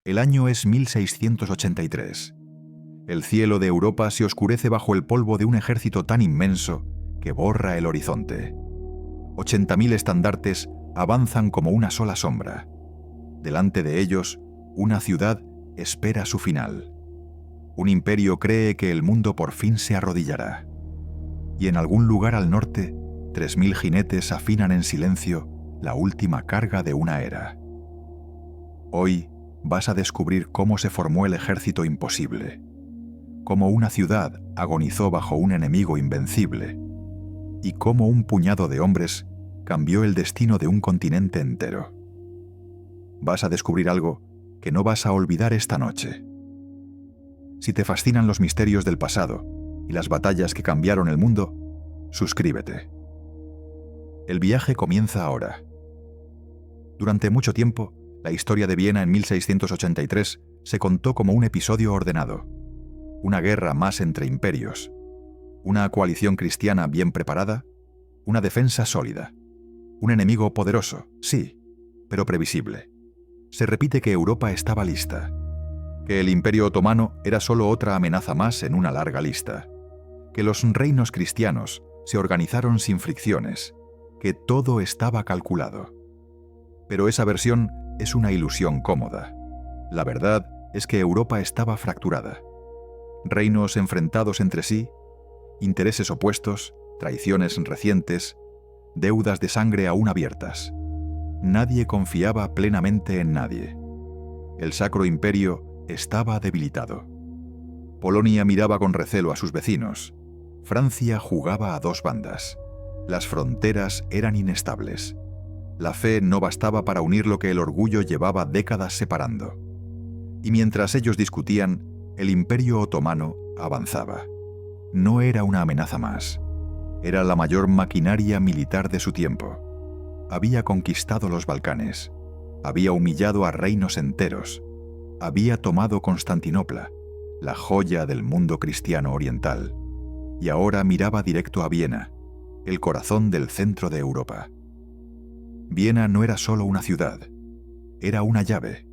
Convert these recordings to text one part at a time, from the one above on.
El año es 1683. El cielo de Europa se oscurece bajo el polvo de un ejército tan inmenso que borra el horizonte. 80.000 estandartes avanzan como una sola sombra. Delante de ellos, una ciudad espera su final. Un imperio cree que el mundo por fin se arrodillará. Y en algún lugar al norte, 3.000 jinetes afinan en silencio la última carga de una era. Hoy vas a descubrir cómo se formó el ejército imposible, cómo una ciudad agonizó bajo un enemigo invencible, y cómo un puñado de hombres cambió el destino de un continente entero. Vas a descubrir algo que no vas a olvidar esta noche. Si te fascinan los misterios del pasado y las batallas que cambiaron el mundo, suscríbete. El viaje comienza ahora. Durante mucho tiempo, la historia de Viena en 1683 se contó como un episodio ordenado. Una guerra más entre imperios. Una coalición cristiana bien preparada. Una defensa sólida. Un enemigo poderoso, sí, pero previsible. Se repite que Europa estaba lista. Que el Imperio Otomano era solo otra amenaza más en una larga lista. Que los reinos cristianos se organizaron sin fricciones. Que todo estaba calculado. Pero esa versión es una ilusión cómoda. La verdad es que Europa estaba fracturada. Reinos enfrentados entre sí, intereses opuestos, traiciones recientes, deudas de sangre aún abiertas. Nadie confiaba plenamente en nadie. El Sacro Imperio estaba debilitado. Polonia miraba con recelo a sus vecinos. Francia jugaba a dos bandas. Las fronteras eran inestables. La fe no bastaba para unir lo que el orgullo llevaba décadas separando. Y mientras ellos discutían, el Imperio Otomano avanzaba. No era una amenaza más. Era la mayor maquinaria militar de su tiempo. Había conquistado los Balcanes. Había humillado a reinos enteros. Había tomado Constantinopla, la joya del mundo cristiano oriental. Y ahora miraba directo a Viena, el corazón del centro de Europa. Viena no era solo una ciudad, era una llave,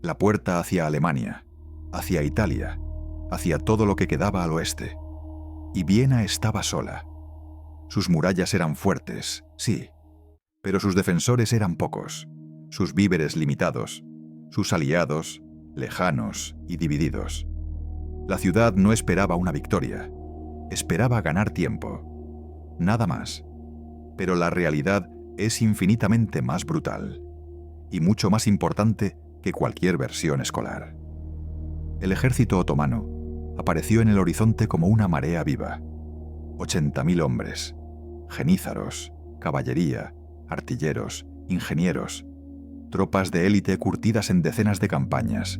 la puerta hacia Alemania, hacia Italia, hacia todo lo que quedaba al oeste. Y Viena estaba sola. Sus murallas eran fuertes, sí, pero sus defensores eran pocos, sus víveres limitados, sus aliados lejanos y divididos. La ciudad no esperaba una victoria, esperaba ganar tiempo. Nada más. Pero la realidad es infinitamente más brutal y mucho más importante que cualquier versión escolar. El ejército otomano apareció en el horizonte como una marea viva. 80.000 hombres, genízaros, caballería, artilleros, ingenieros, tropas de élite curtidas en decenas de campañas,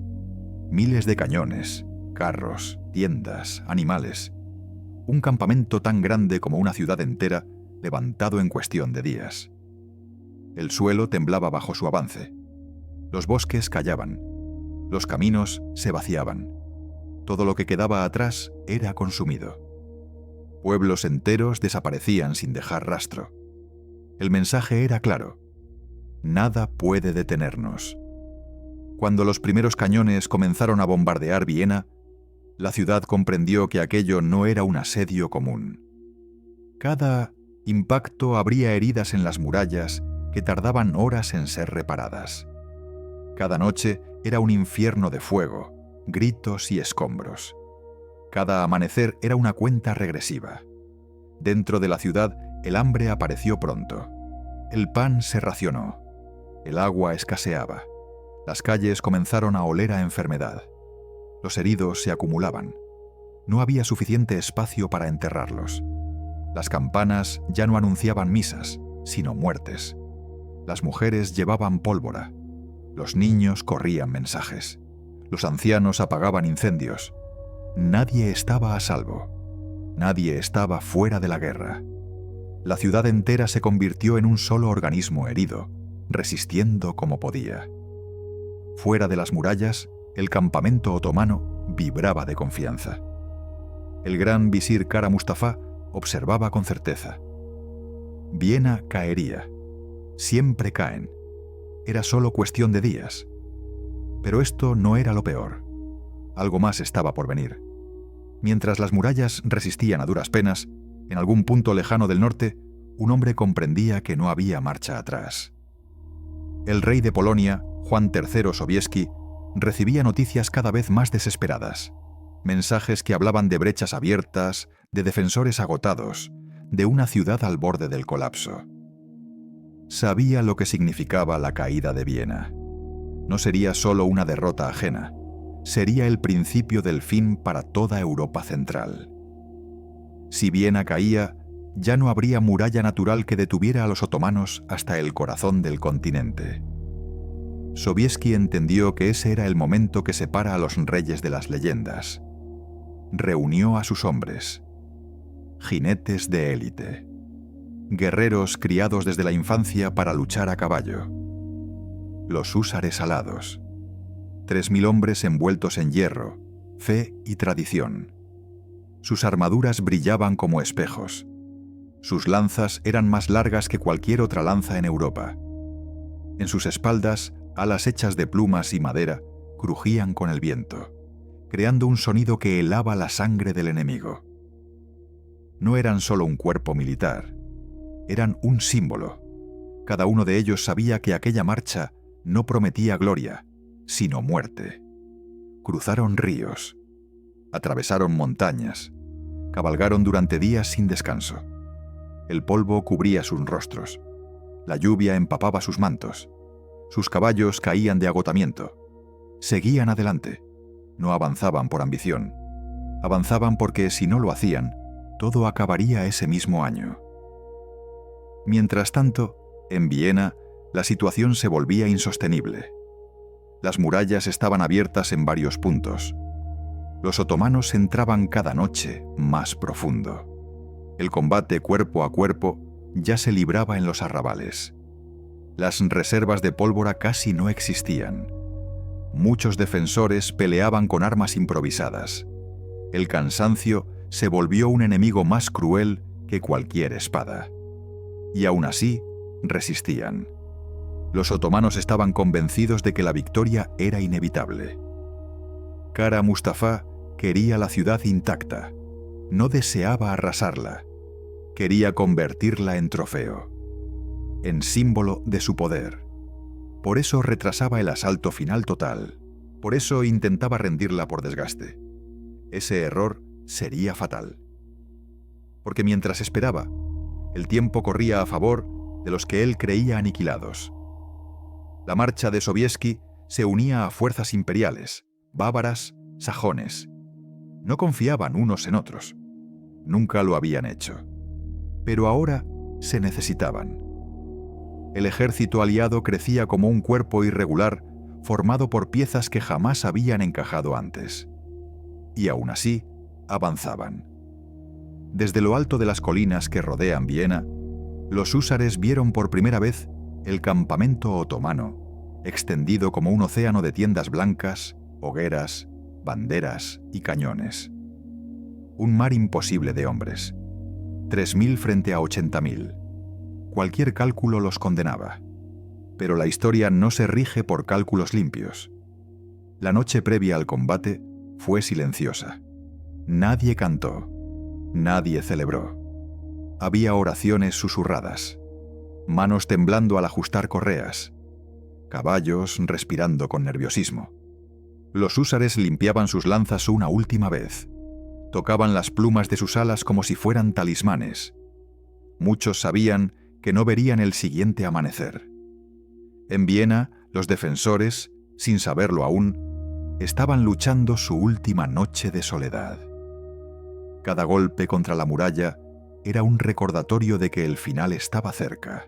miles de cañones, carros, tiendas, animales. Un campamento tan grande como una ciudad entera, levantado en cuestión de días. El suelo temblaba bajo su avance. Los bosques callaban. Los caminos se vaciaban. Todo lo que quedaba atrás era consumido. Pueblos enteros desaparecían sin dejar rastro. El mensaje era claro. Nada puede detenernos. Cuando los primeros cañones comenzaron a bombardear Viena, la ciudad comprendió que aquello no era un asedio común. Cada impacto abría heridas en las murallas que tardaban horas en ser reparadas. Cada noche era un infierno de fuego, gritos y escombros. Cada amanecer era una cuenta regresiva. Dentro de la ciudad, el hambre apareció pronto. El pan se racionó. El agua escaseaba. Las calles comenzaron a oler a enfermedad. Los heridos se acumulaban. No había suficiente espacio para enterrarlos. Las campanas ya no anunciaban misas, sino muertes. Las mujeres llevaban pólvora. Los niños corrían mensajes. Los ancianos apagaban incendios. Nadie estaba a salvo. Nadie estaba fuera de la guerra. La ciudad entera se convirtió en un solo organismo herido, resistiendo como podía. Fuera de las murallas, el campamento otomano vibraba de confianza. El gran visir Kara Mustafa observaba con certeza. Viena caería. Siempre caen. Era solo cuestión de días. Pero esto no era lo peor. Algo más estaba por venir. Mientras las murallas resistían a duras penas, en algún punto lejano del norte, un hombre comprendía que no había marcha atrás. El rey de Polonia, Juan III Sobieski, recibía noticias cada vez más desesperadas. Mensajes que hablaban de brechas abiertas, de defensores agotados, de una ciudad al borde del colapso. Sabía lo que significaba la caída de Viena. No sería solo una derrota ajena, sería el principio del fin para toda Europa central. Si Viena caía, ya no habría muralla natural que detuviera a los otomanos hasta el corazón del continente. Sobieski entendió que ese era el momento que separa a los reyes de las leyendas. Reunió a sus hombres, jinetes de élite, guerreros criados desde la infancia para luchar a caballo, los húsares alados, 3000 hombres envueltos en hierro, fe y tradición. Sus armaduras brillaban como espejos. Sus lanzas eran más largas que cualquier otra lanza en Europa. En sus espaldas, alas hechas de plumas y madera crujían con el viento, creando un sonido que helaba la sangre del enemigo. No eran solo un cuerpo militar, eran un símbolo. Cada uno de ellos sabía que aquella marcha no prometía gloria, sino muerte. Cruzaron ríos, atravesaron montañas, cabalgaron durante días sin descanso. El polvo cubría sus rostros, la lluvia empapaba sus mantos, sus caballos caían de agotamiento. Seguían adelante, no avanzaban por ambición, avanzaban porque si no lo hacían, todo acabaría ese mismo año. Mientras tanto, en Viena, la situación se volvía insostenible. Las murallas estaban abiertas en varios puntos. Los otomanos entraban cada noche más profundo. El combate cuerpo a cuerpo ya se libraba en los arrabales. Las reservas de pólvora casi no existían. Muchos defensores peleaban con armas improvisadas. El cansancio se volvió un enemigo más cruel que cualquier espada. Y aún así, resistían. Los otomanos estaban convencidos de que la victoria era inevitable. Kara Mustafa quería la ciudad intacta. No deseaba arrasarla. Quería convertirla en trofeo, en símbolo de su poder. Por eso retrasaba el asalto final total. Por eso intentaba rendirla por desgaste. Ese error sería fatal. Porque mientras esperaba, el tiempo corría a favor de los que él creía aniquilados. La marcha de Sobieski se unía a fuerzas imperiales, bávaras, sajones. No confiaban unos en otros. Nunca lo habían hecho. Pero ahora se necesitaban. El ejército aliado crecía como un cuerpo irregular formado por piezas que jamás habían encajado antes. Y aún así, avanzaban. Desde lo alto de las colinas que rodean Viena, los húsares vieron por primera vez el campamento otomano, extendido como un océano de tiendas blancas, hogueras, banderas y cañones. Un mar imposible de hombres. 3000 frente a 80.000. Cualquier cálculo los condenaba. Pero la historia no se rige por cálculos limpios. La noche previa al combate fue silenciosa. Nadie cantó. Nadie celebró. Había oraciones susurradas. Manos temblando al ajustar correas. Caballos respirando con nerviosismo. Los húsares limpiaban sus lanzas una última vez. Tocaban las plumas de sus alas como si fueran talismanes. Muchos sabían que no verían el siguiente amanecer. En Viena, los defensores, sin saberlo aún, estaban luchando su última noche de soledad. Cada golpe contra la muralla era un recordatorio de que el final estaba cerca.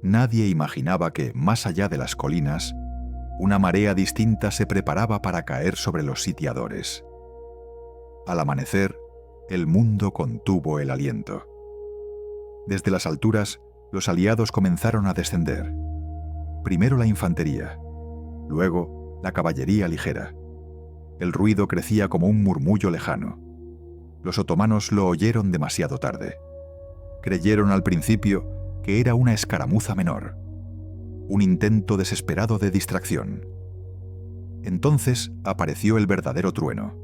Nadie imaginaba que, más allá de las colinas, una marea distinta se preparaba para caer sobre los sitiadores. Al amanecer, el mundo contuvo el aliento. Desde las alturas, los aliados comenzaron a descender. Primero la infantería, luego la caballería ligera. El ruido crecía como un murmullo lejano. Los otomanos lo oyeron demasiado tarde. Creyeron al principio que era una escaramuza menor, un intento desesperado de distracción. Entonces apareció el verdadero trueno.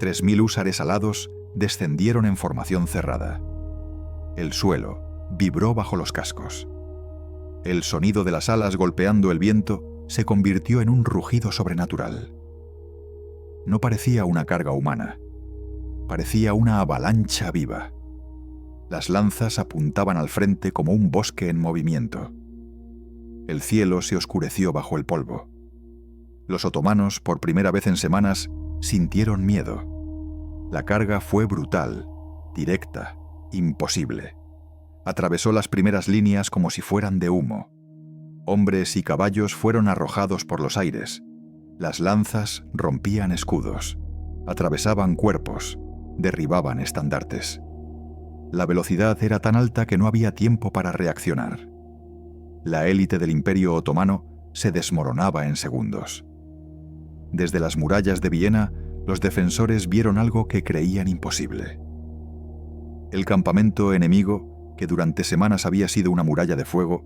3000 húsares alados descendieron en formación cerrada. El suelo vibró bajo los cascos. El sonido de las alas golpeando el viento se convirtió en un rugido sobrenatural. No parecía una carga humana, parecía una avalancha viva. Las lanzas apuntaban al frente como un bosque en movimiento. El cielo se oscureció bajo el polvo. Los otomanos, por primera vez en semanas, sintieron miedo. La carga fue brutal, directa, imposible. Atravesó las primeras líneas como si fueran de humo. Hombres y caballos fueron arrojados por los aires. Las lanzas rompían escudos, atravesaban cuerpos, derribaban estandartes. La velocidad era tan alta que no había tiempo para reaccionar. La élite del Imperio Otomano se desmoronaba en segundos. Desde las murallas de Viena, los defensores vieron algo que creían imposible. El campamento enemigo, que durante semanas había sido una muralla de fuego,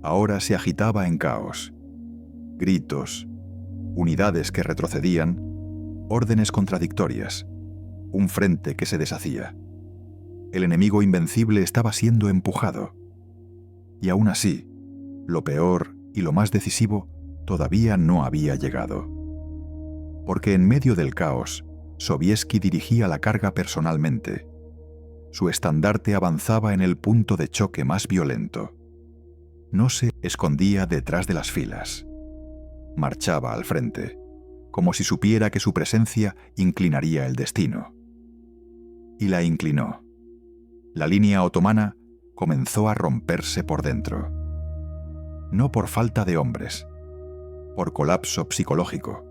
ahora se agitaba en caos. Gritos, unidades que retrocedían, órdenes contradictorias, un frente que se deshacía. El enemigo invencible estaba siendo empujado. Y aún así, lo peor y lo más decisivo todavía no había llegado. Porque en medio del caos, Sobieski dirigía la carga personalmente. Su estandarte avanzaba en el punto de choque más violento. No se escondía detrás de las filas. Marchaba al frente, como si supiera que su presencia inclinaría el destino. Y la inclinó. La línea otomana comenzó a romperse por dentro. No por falta de hombres, por colapso psicológico.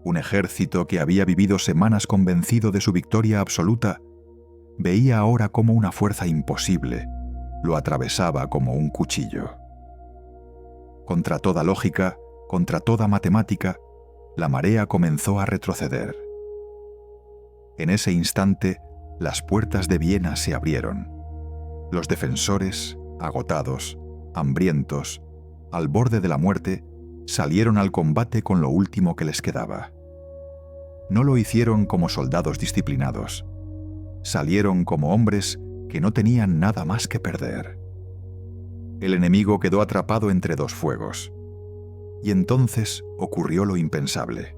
Un ejército que había vivido semanas convencido de su victoria absoluta, veía ahora cómo una fuerza imposible lo atravesaba como un cuchillo. Contra toda lógica, contra toda matemática, la marea comenzó a retroceder. En ese instante, las puertas de Viena se abrieron. Los defensores, agotados, hambrientos, al borde de la muerte, salieron al combate con lo último que les quedaba. No lo hicieron como soldados disciplinados. Salieron como hombres que no tenían nada más que perder. El enemigo quedó atrapado entre dos fuegos. Y entonces ocurrió lo impensable.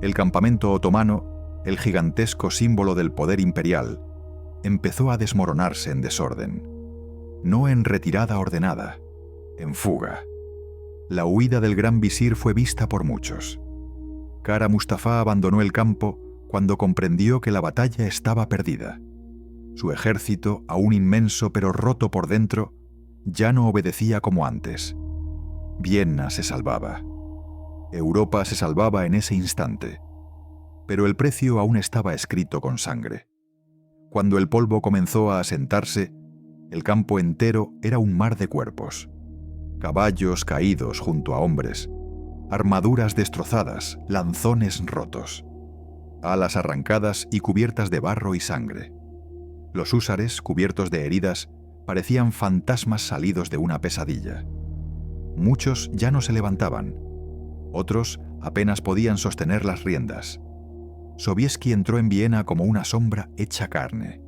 El campamento otomano, el gigantesco símbolo del poder imperial, empezó a desmoronarse en desorden. No en retirada ordenada, en fuga. La huida del gran visir fue vista por muchos. Kara Mustafa abandonó el campo cuando comprendió que la batalla estaba perdida. Su ejército, aún inmenso pero roto por dentro, ya no obedecía como antes. Viena se salvaba. Europa se salvaba en ese instante. Pero el precio aún estaba escrito con sangre. Cuando el polvo comenzó a asentarse, el campo entero era un mar de cuerpos. Caballos caídos junto a hombres, armaduras destrozadas, lanzones rotos, alas arrancadas y cubiertas de barro y sangre. Los húsares, cubiertos de heridas, parecían fantasmas salidos de una pesadilla. Muchos ya no se levantaban. Otros apenas podían sostener las riendas. Sobieski entró en Viena como una sombra hecha carne,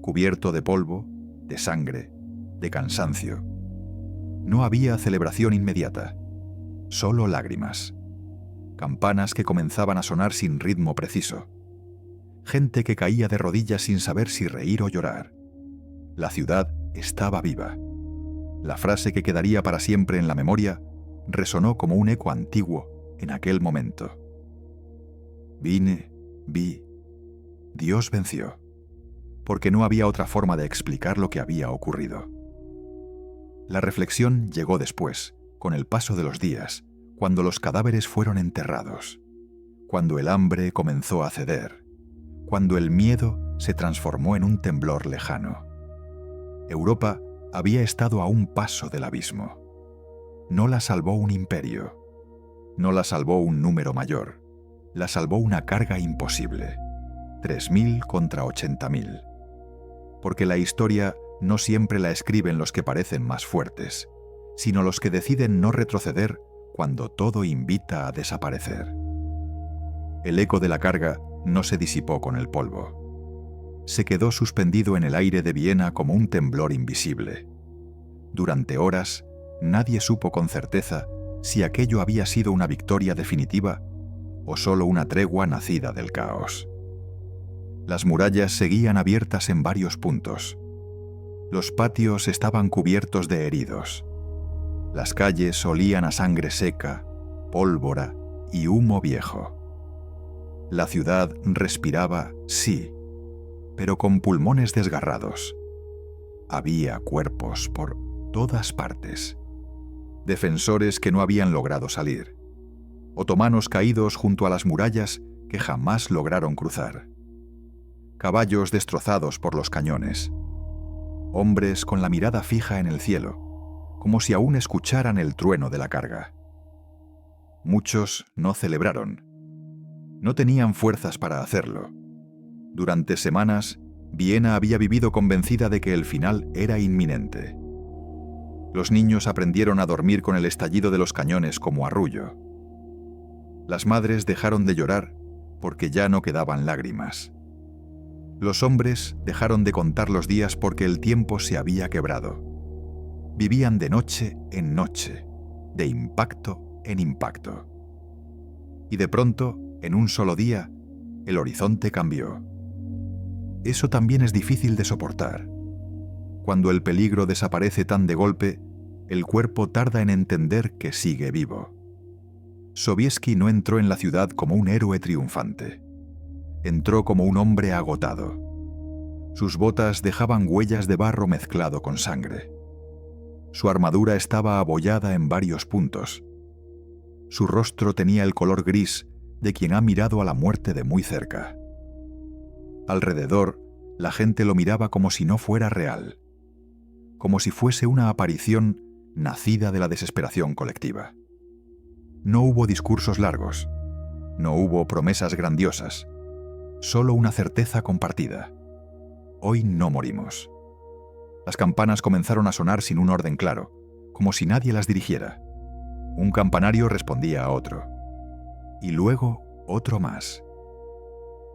cubierto de polvo, de sangre, de cansancio. No había celebración inmediata, solo lágrimas. Campanas que comenzaban a sonar sin ritmo preciso. Gente que caía de rodillas sin saber si reír o llorar. La ciudad estaba viva. La frase que quedaría para siempre en la memoria resonó como un eco antiguo en aquel momento. Vine, vi, Dios venció, porque no había otra forma de explicar lo que había ocurrido. La reflexión llegó después, con el paso de los días, cuando los cadáveres fueron enterrados, cuando el hambre comenzó a ceder, cuando el miedo se transformó en un temblor lejano. Europa había estado a un paso del abismo. No la salvó un imperio, no la salvó un número mayor, la salvó una carga imposible, 3000 contra 80.000. Porque la historia no siempre la escriben los que parecen más fuertes, sino los que deciden no retroceder cuando todo invita a desaparecer. El eco de la carga no se disipó con el polvo. Se quedó suspendido en el aire de Viena como un temblor invisible. Durante horas, nadie supo con certeza si aquello había sido una victoria definitiva o solo una tregua nacida del caos. Las murallas seguían abiertas en varios puntos. Los patios estaban cubiertos de heridos. Las calles olían a sangre seca, pólvora y humo viejo. La ciudad respiraba, sí, pero con pulmones desgarrados. Había cuerpos por todas partes. Defensores que no habían logrado salir. Otomanos caídos junto a las murallas que jamás lograron cruzar. Caballos destrozados por los cañones. Hombres con la mirada fija en el cielo, como si aún escucharan el trueno de la carga. Muchos no celebraron. No tenían fuerzas para hacerlo. Durante semanas, Viena había vivido convencida de que el final era inminente. Los niños aprendieron a dormir con el estallido de los cañones como arrullo. Las madres dejaron de llorar porque ya no quedaban lágrimas. Los hombres dejaron de contar los días porque el tiempo se había quebrado. Vivían de noche en noche, de impacto en impacto. Y de pronto, en un solo día, el horizonte cambió. Eso también es difícil de soportar. Cuando el peligro desaparece tan de golpe, el cuerpo tarda en entender que sigue vivo. Sobieski no entró en la ciudad como un héroe triunfante. Entró como un hombre agotado. Sus botas dejaban huellas de barro mezclado con sangre. Su armadura estaba abollada en varios puntos. Su rostro tenía el color gris de quien ha mirado a la muerte de muy cerca. Alrededor, la gente lo miraba como si no fuera real, como si fuese una aparición nacida de la desesperación colectiva. No hubo discursos largos, no hubo promesas grandiosas, solo una certeza compartida. Hoy no morimos. Las campanas comenzaron a sonar sin un orden claro, como si nadie las dirigiera. Un campanario respondía a otro. Y luego otro más.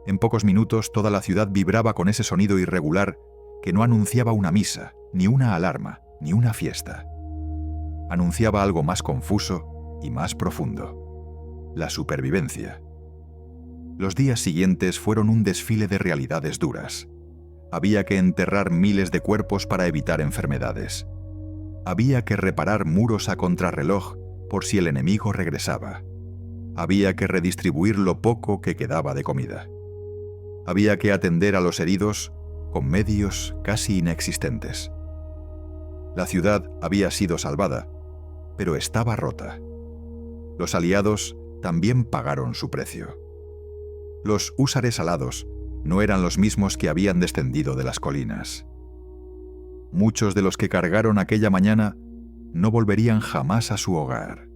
En pocos minutos toda la ciudad vibraba con ese sonido irregular que no anunciaba una misa, ni una alarma, ni una fiesta. Anunciaba algo más confuso y más profundo: la supervivencia. Los días siguientes fueron un desfile de realidades duras. Había que enterrar miles de cuerpos para evitar enfermedades. Había que reparar muros a contrarreloj por si el enemigo regresaba. Había que redistribuir lo poco que quedaba de comida. Había que atender a los heridos con medios casi inexistentes. La ciudad había sido salvada, pero estaba rota. Los aliados también pagaron su precio. Los húsares alados no eran los mismos que habían descendido de las colinas. Muchos de los que cargaron aquella mañana no volverían jamás a su hogar.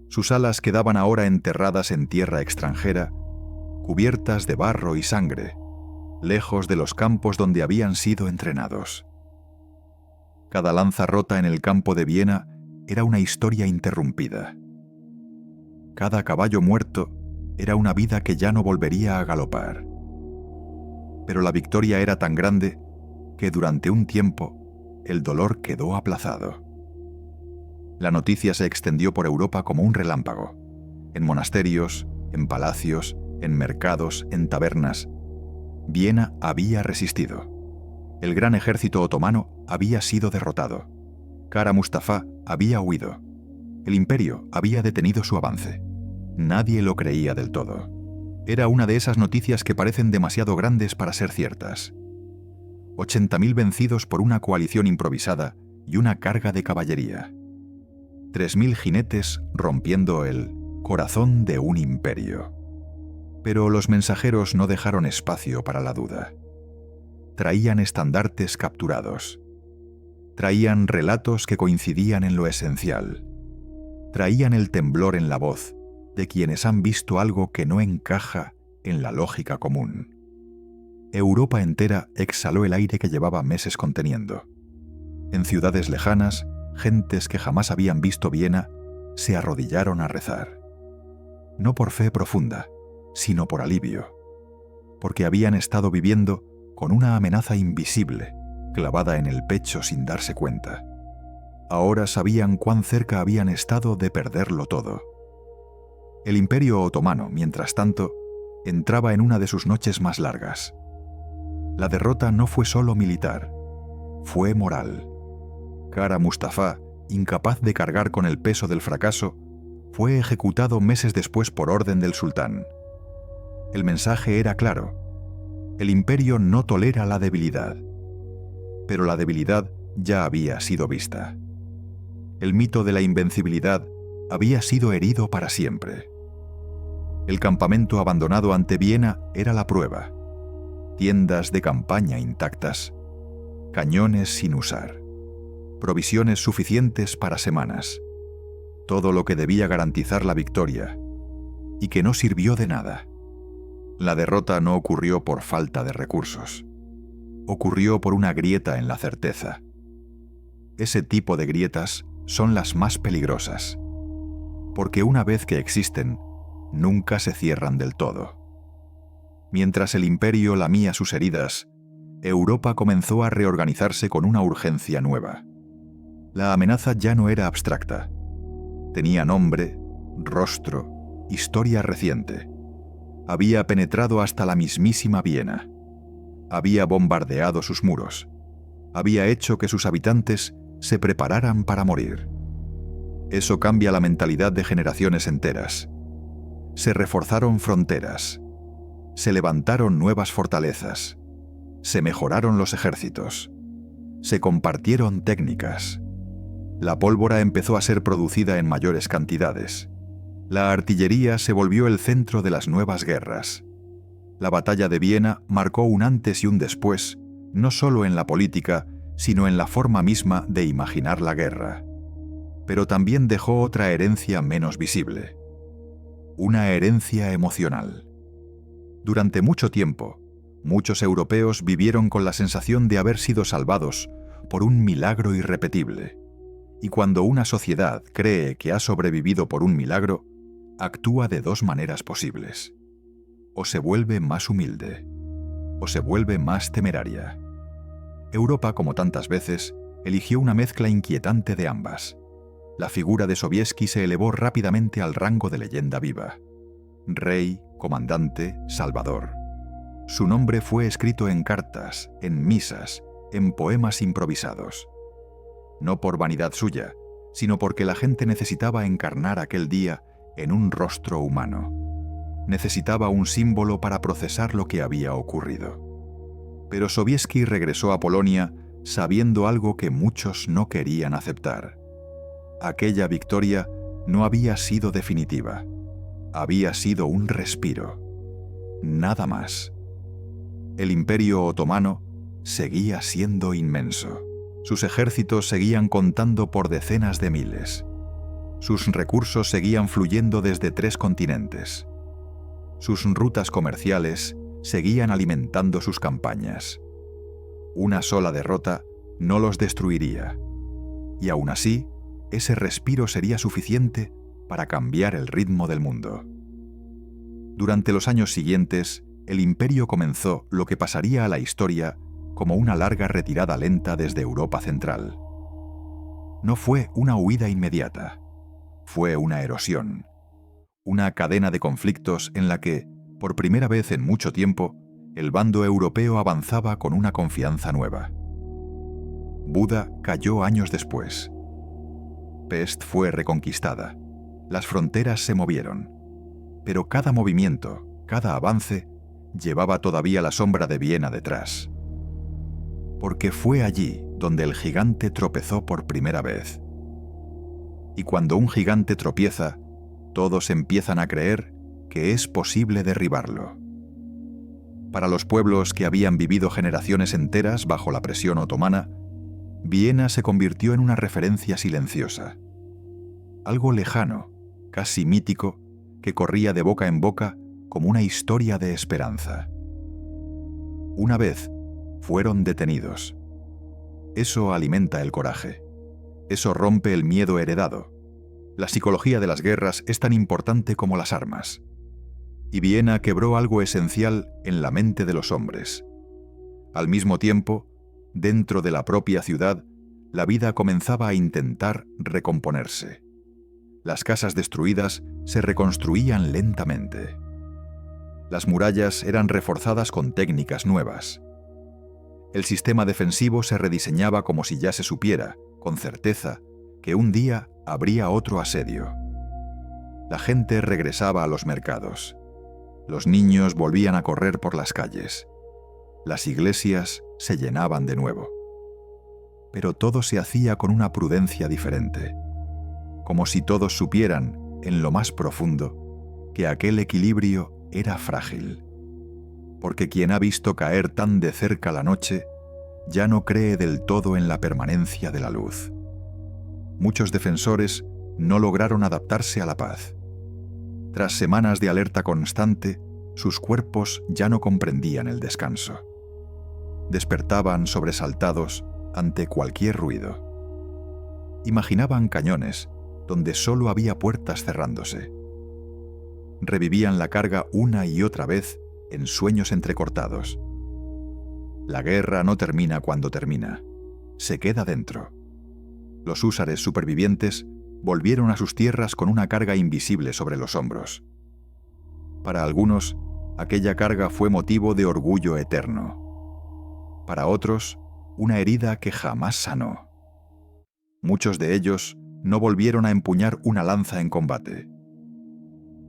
Sus alas quedaban ahora enterradas en tierra extranjera, cubiertas de barro y sangre, lejos de los campos donde habían sido entrenados. Cada lanza rota en el campo de Viena era una historia interrumpida. Cada caballo muerto era una vida que ya no volvería a galopar. Pero la victoria era tan grande que durante un tiempo el dolor quedó aplazado. La noticia se extendió por Europa como un relámpago, en monasterios, en palacios, en mercados, en tabernas. Viena había resistido. El gran ejército otomano había sido derrotado. Kara Mustafa había huido. El imperio había detenido su avance. Nadie lo creía del todo. Era una de esas noticias que parecen demasiado grandes para ser ciertas. 80.000 vencidos por una coalición improvisada y una carga de caballería. 3.000 jinetes rompiendo el corazón de un imperio. Pero los mensajeros no dejaron espacio para la duda. Traían estandartes capturados. Traían relatos que coincidían en lo esencial. Traían el temblor en la voz de quienes han visto algo que no encaja en la lógica común. Europa entera exhaló el aire que llevaba meses conteniendo. En ciudades lejanas, gentes que jamás habían visto Viena se arrodillaron a rezar. No por fe profunda, sino por alivio, porque habían estado viviendo con una amenaza invisible clavada en el pecho sin darse cuenta. Ahora sabían cuán cerca habían estado de perderlo todo. El Imperio Otomano, mientras tanto, entraba en una de sus noches más largas. La derrota no fue solo militar, fue moral. Kara Mustafa, incapaz de cargar con el peso del fracaso, fue ejecutado meses después por orden del sultán. El mensaje era claro: el imperio no tolera la debilidad. Pero la debilidad ya había sido vista. El mito de la invencibilidad había sido herido para siempre. El campamento abandonado ante Viena era la prueba. Tiendas de campaña intactas, cañones sin usar, provisiones suficientes para semanas. Todo lo que debía garantizar la victoria, y que no sirvió de nada. La derrota no ocurrió por falta de recursos. Ocurrió por una grieta en la certeza. Ese tipo de grietas son las más peligrosas, porque una vez que existen, nunca se cierran del todo. Mientras el imperio lamía sus heridas, Europa comenzó a reorganizarse con una urgencia nueva. La amenaza ya no era abstracta. Tenía nombre, rostro, historia reciente. Había penetrado hasta la mismísima Viena. Había bombardeado sus muros. Había hecho que sus habitantes se prepararan para morir. Eso cambia la mentalidad de generaciones enteras. Se reforzaron fronteras. Se levantaron nuevas fortalezas. Se mejoraron los ejércitos. Se compartieron técnicas. La pólvora empezó a ser producida en mayores cantidades. La artillería se volvió el centro de las nuevas guerras. La batalla de Viena marcó un antes y un después, no solo en la política, sino en la forma misma de imaginar la guerra. Pero también dejó otra herencia menos visible. Una herencia emocional. Durante mucho tiempo, muchos europeos vivieron con la sensación de haber sido salvados por un milagro irrepetible. Y cuando una sociedad cree que ha sobrevivido por un milagro, actúa de dos maneras posibles. O se vuelve más humilde, o se vuelve más temeraria. Europa, como tantas veces, eligió una mezcla inquietante de ambas. La figura de Sobieski se elevó rápidamente al rango de leyenda viva. Rey, comandante, salvador. Su nombre fue escrito en cartas, en misas, en poemas improvisados. No por vanidad suya, sino porque la gente necesitaba encarnar aquel día en un rostro humano. Necesitaba un símbolo para procesar lo que había ocurrido. Pero Sobieski regresó a Polonia sabiendo algo que muchos no querían aceptar. Aquella victoria no había sido definitiva. Había sido un respiro. Nada más. El Imperio Otomano seguía siendo inmenso. Sus ejércitos seguían contando por decenas de miles. Sus recursos seguían fluyendo desde 3 continentes. Sus rutas comerciales seguían alimentando sus campañas. Una sola derrota no los destruiría. Y aún así, ese respiro sería suficiente para cambiar el ritmo del mundo. Durante los años siguientes, el imperio comenzó lo que pasaría a la historia como una larga retirada lenta desde Europa Central. No fue una huida inmediata, fue una erosión, una cadena de conflictos en la que, por primera vez en mucho tiempo, el bando europeo avanzaba con una confianza nueva. Buda cayó años después. Pest fue reconquistada. Las fronteras se movieron. Pero cada movimiento, cada avance, llevaba todavía la sombra de Viena detrás. Porque fue allí donde el gigante tropezó por primera vez. Y cuando un gigante tropieza, todos empiezan a creer que es posible derribarlo. Para los pueblos que habían vivido generaciones enteras bajo la presión otomana, Viena se convirtió en una referencia silenciosa. Algo lejano, casi mítico, que corría de boca en boca como una historia de esperanza. Una vez, fueron detenidos. Eso alimenta el coraje. Eso rompe el miedo heredado. La psicología de las guerras es tan importante como las armas. Y Viena quebró algo esencial en la mente de los hombres. Al mismo tiempo, dentro de la propia ciudad, la vida comenzaba a intentar recomponerse. Las casas destruidas se reconstruían lentamente. Las murallas eran reforzadas con técnicas nuevas. El sistema defensivo se rediseñaba como si ya se supiera, con certeza, que un día habría otro asedio. La gente regresaba a los mercados. Los niños volvían a correr por las calles. Las iglesias se llenaban de nuevo. Pero todo se hacía con una prudencia diferente, como si todos supieran, en lo más profundo, que aquel equilibrio era frágil. Porque quien ha visto caer tan de cerca la noche, ya no cree del todo en la permanencia de la luz. Muchos defensores no lograron adaptarse a la paz. Tras semanas de alerta constante, sus cuerpos ya no comprendían el descanso. Despertaban sobresaltados ante cualquier ruido. Imaginaban cañones donde solo había puertas cerrándose. Revivían la carga una y otra vez en sueños entrecortados. La guerra no termina cuando termina, se queda dentro. Los húsares supervivientes volvieron a sus tierras con una carga invisible sobre los hombros. Para algunos, aquella carga fue motivo de orgullo eterno. Para otros, una herida que jamás sanó. Muchos de ellos no volvieron a empuñar una lanza en combate.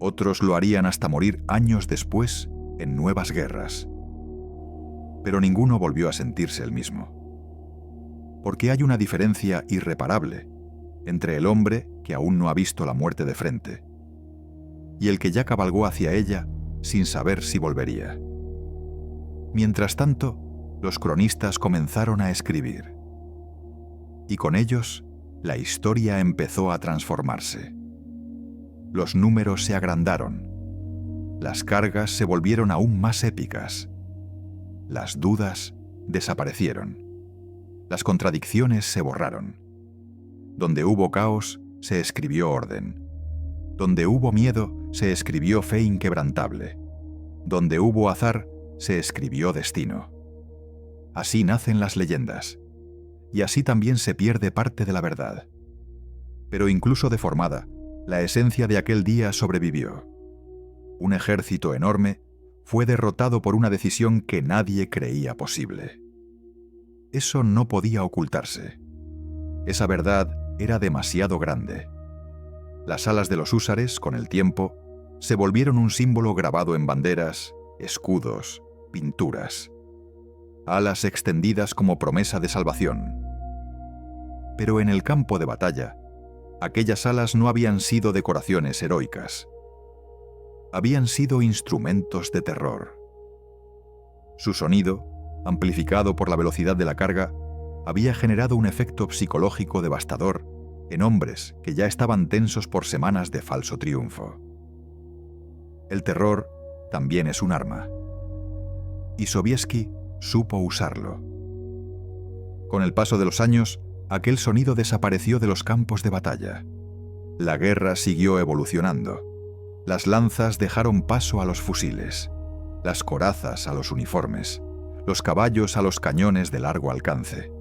Otros lo harían hasta morir años después en nuevas guerras. Pero ninguno volvió a sentirse el mismo. Porque hay una diferencia irreparable entre el hombre que aún no ha visto la muerte de frente y el que ya cabalgó hacia ella sin saber si volvería. Mientras tanto, los cronistas comenzaron a escribir. Y con ellos, la historia empezó a transformarse. Los números se agrandaron. Las cargas se volvieron aún más épicas. Las dudas desaparecieron. Las contradicciones se borraron. Donde hubo caos, se escribió orden. Donde hubo miedo, se escribió fe inquebrantable. Donde hubo azar, se escribió destino. Así nacen las leyendas. Y así también se pierde parte de la verdad. Pero incluso deformada, la esencia de aquel día sobrevivió. Un ejército enorme fue derrotado por una decisión que nadie creía posible. Eso no podía ocultarse. Esa verdad era demasiado grande. Las alas de los húsares, con el tiempo, se volvieron un símbolo grabado en banderas, escudos, pinturas. Alas extendidas como promesa de salvación. Pero en el campo de batalla, aquellas alas no habían sido decoraciones heroicas. Habían sido instrumentos de terror. Su sonido, amplificado por la velocidad de la carga, había generado un efecto psicológico devastador en hombres que ya estaban tensos por semanas de falso triunfo. El terror también es un arma. Y Sobieski supo usarlo. Con el paso de los años, aquel sonido desapareció de los campos de batalla. La guerra siguió evolucionando. Las lanzas dejaron paso a los fusiles, las corazas a los uniformes, los caballos a los cañones de largo alcance.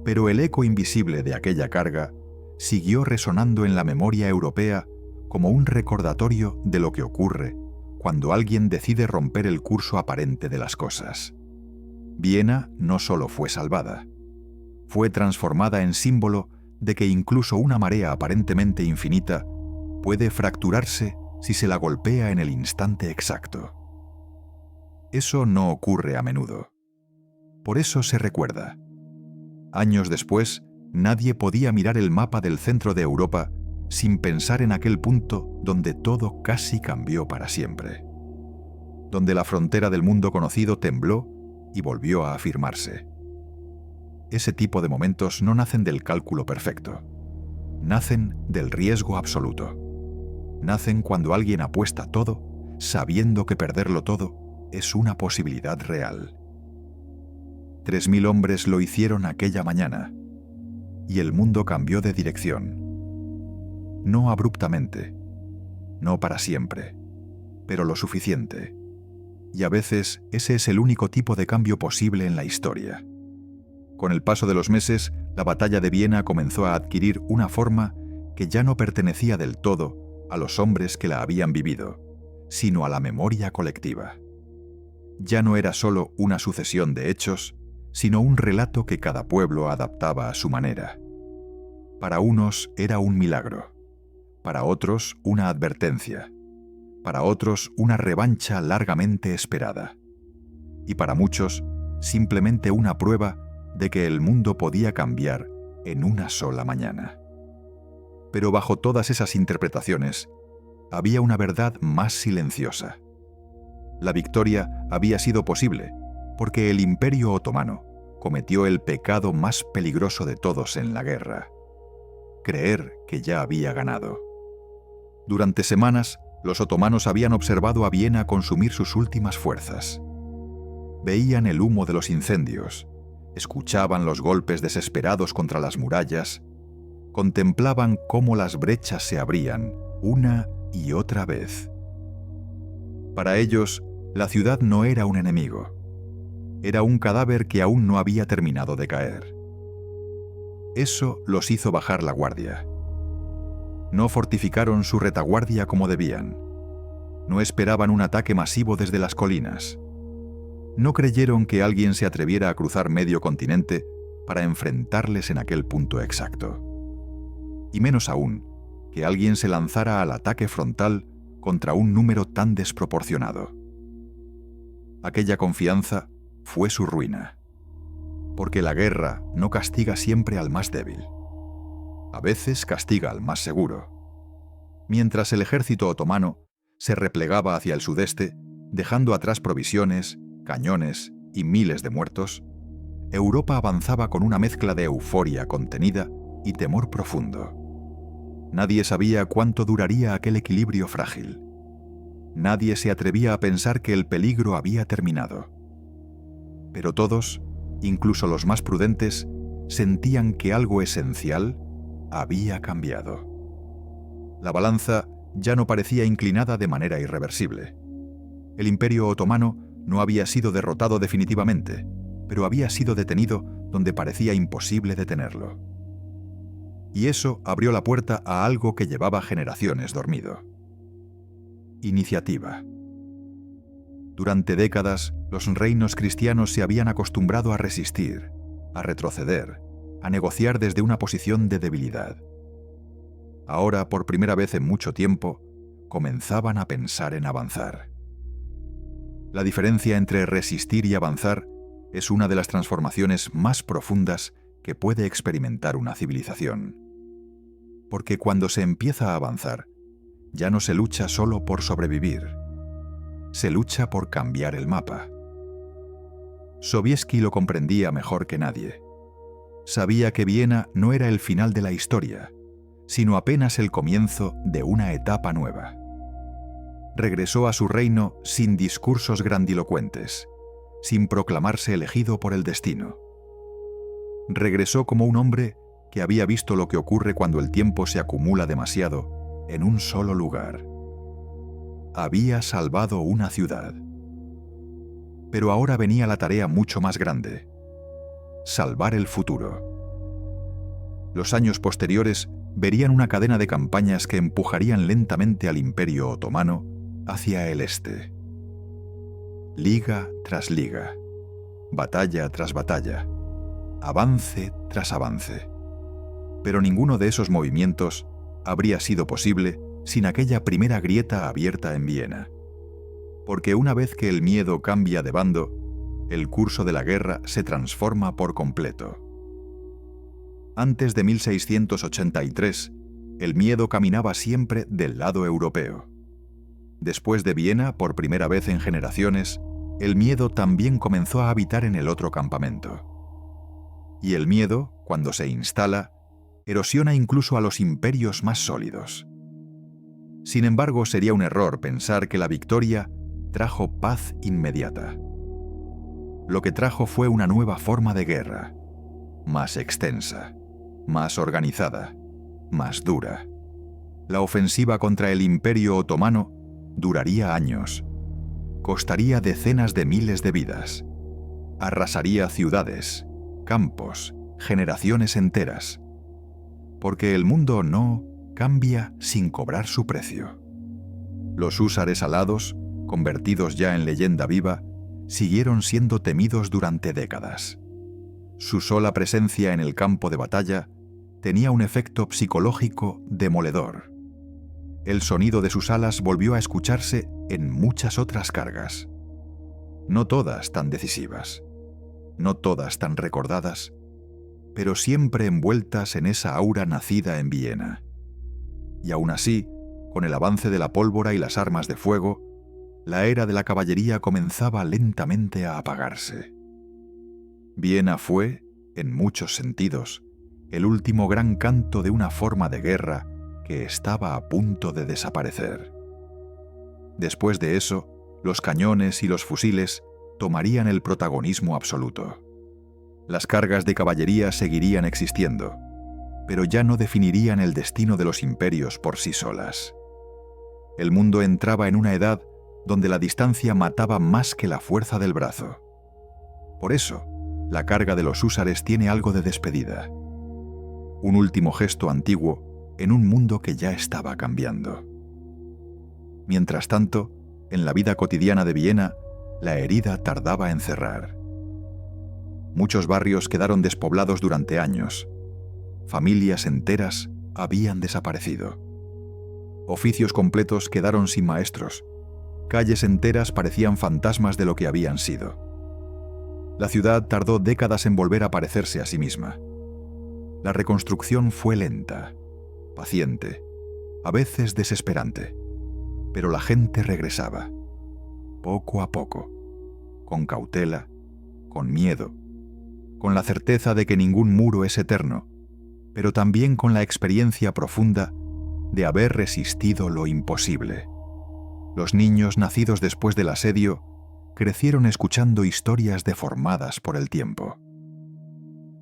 Pero el eco invisible de aquella carga siguió resonando en la memoria europea como un recordatorio de lo que ocurre cuando alguien decide romper el curso aparente de las cosas. Viena no solo fue salvada, fue transformada en símbolo de que incluso una marea aparentemente infinita puede fracturarse si se la golpea en el instante exacto. Eso no ocurre a menudo. Por eso se recuerda. Años después, nadie podía mirar el mapa del centro de Europa sin pensar en aquel punto donde todo casi cambió para siempre. Donde la frontera del mundo conocido tembló y volvió a afirmarse. Ese tipo de momentos no nacen del cálculo perfecto. Nacen del riesgo absoluto. Nacen cuando alguien apuesta todo, sabiendo que perderlo todo es una posibilidad real. 3000 hombres lo hicieron aquella mañana, y el mundo cambió de dirección. no abruptamente, no para siempre, pero lo suficiente. Y a veces ese es el único tipo de cambio posible en la historia. Con el paso de los meses, la batalla de Viena comenzó a adquirir una forma que ya no pertenecía del todo a los hombres que la habían vivido, sino a la memoria colectiva. Ya no era solo una sucesión de hechos, sino un relato que cada pueblo adaptaba a su manera. Para unos era un milagro, para otros una advertencia, para otros una revancha largamente esperada, y para muchos simplemente una prueba de que el mundo podía cambiar en una sola mañana. Pero bajo todas esas interpretaciones, había una verdad más silenciosa. La victoria había sido posible porque el Imperio Otomano cometió el pecado más peligroso de todos en la guerra: creer que ya había ganado. Durante semanas, los otomanos habían observado a Viena consumir sus últimas fuerzas. Veían el humo de los incendios, escuchaban los golpes desesperados contra las murallas, contemplaban cómo las brechas se abrían una y otra vez. Para ellos, la ciudad no era un enemigo, era un cadáver que aún no había terminado de caer. Eso los hizo bajar la guardia. No fortificaron su retaguardia como debían. No esperaban un ataque masivo desde las colinas. No creyeron que alguien se atreviera a cruzar medio continente para enfrentarles en aquel punto exacto. Y menos aún, que alguien se lanzara al ataque frontal contra un número tan desproporcionado. Aquella confianza fue su ruina, porque la guerra no castiga siempre al más débil. A veces castiga al más seguro. Mientras el ejército otomano se replegaba hacia el sudeste, dejando atrás provisiones, cañones y miles de muertos, Europa avanzaba con una mezcla de euforia contenida y temor profundo. Nadie sabía cuánto duraría aquel equilibrio frágil. Nadie se atrevía a pensar que el peligro había terminado. Pero todos, incluso los más prudentes, sentían que algo esencial había cambiado. La balanza ya no parecía inclinada de manera irreversible. El Imperio Otomano no había sido derrotado definitivamente, pero había sido detenido donde parecía imposible detenerlo. Y eso abrió la puerta a algo que llevaba generaciones dormido: iniciativa. Durante décadas, los reinos cristianos se habían acostumbrado a resistir, a retroceder, a negociar desde una posición de debilidad. Ahora, por primera vez en mucho tiempo, comenzaban a pensar en avanzar. La diferencia entre resistir y avanzar es una de las transformaciones más profundas que puede experimentar una civilización. Porque cuando se empieza a avanzar, ya no se lucha solo por sobrevivir. Se lucha por cambiar el mapa. Sobieski lo comprendía mejor que nadie. Sabía que Viena no era el final de la historia, sino apenas el comienzo de una etapa nueva. Regresó a su reino sin discursos grandilocuentes, sin proclamarse elegido por el destino. Regresó como un hombre que había visto lo que ocurre cuando el tiempo se acumula demasiado en un solo lugar. Había salvado una ciudad. Pero ahora venía la tarea mucho más grande: salvar el futuro. Los años posteriores verían una cadena de campañas que empujarían lentamente al Imperio Otomano hacia el este. Liga tras liga, batalla tras batalla, avance tras avance. Pero ninguno de esos movimientos habría sido posible sin aquella primera grieta abierta en Viena. Porque una vez que el miedo cambia de bando, el curso de la guerra se transforma por completo. Antes de 1683, el miedo caminaba siempre del lado europeo. Después de Viena, por primera vez en generaciones, el miedo también comenzó a habitar en el otro campamento. Y el miedo, cuando se instala, erosiona incluso a los imperios más sólidos. Sin embargo, sería un error pensar que la victoria trajo paz inmediata. Lo que trajo fue una nueva forma de guerra, más extensa, más organizada, más dura. La ofensiva contra el Imperio Otomano duraría años, costaría decenas de miles de vidas, arrasaría ciudades, campos, generaciones enteras, porque el mundo no cambia sin cobrar su precio. Los húsares alados, convertidos ya en leyenda viva, siguieron siendo temidos durante décadas. Su sola presencia en el campo de batalla tenía un efecto psicológico demoledor. El sonido de sus alas volvió a escucharse en muchas otras cargas. No todas tan decisivas, no todas tan recordadas, pero siempre envueltas en esa aura nacida en Viena. Y aún así, con el avance de la pólvora y las armas de fuego, la era de la caballería comenzaba lentamente a apagarse. Viena fue, en muchos sentidos, el último gran canto de una forma de guerra que estaba a punto de desaparecer. Después de eso, los cañones y los fusiles tomarían el protagonismo absoluto. Las cargas de caballería seguirían existiendo, pero ya no definirían el destino de los imperios por sí solas. El mundo entraba en una edad donde la distancia mataba más que la fuerza del brazo. Por eso, la carga de los húsares tiene algo de despedida. Un último gesto antiguo en un mundo que ya estaba cambiando. Mientras tanto, en la vida cotidiana de Viena, la herida tardaba en cerrar. Muchos barrios quedaron despoblados durante años. Familias enteras habían desaparecido. Oficios completos quedaron sin maestros. Calles enteras parecían fantasmas de lo que habían sido. La ciudad tardó décadas en volver a parecerse a sí misma. La reconstrucción fue lenta, paciente, a veces desesperante, pero la gente regresaba, poco a poco, con cautela, con miedo, con la certeza de que ningún muro es eterno, pero también con la experiencia profunda de haber resistido lo imposible. Los niños nacidos después del asedio crecieron escuchando historias deformadas por el tiempo.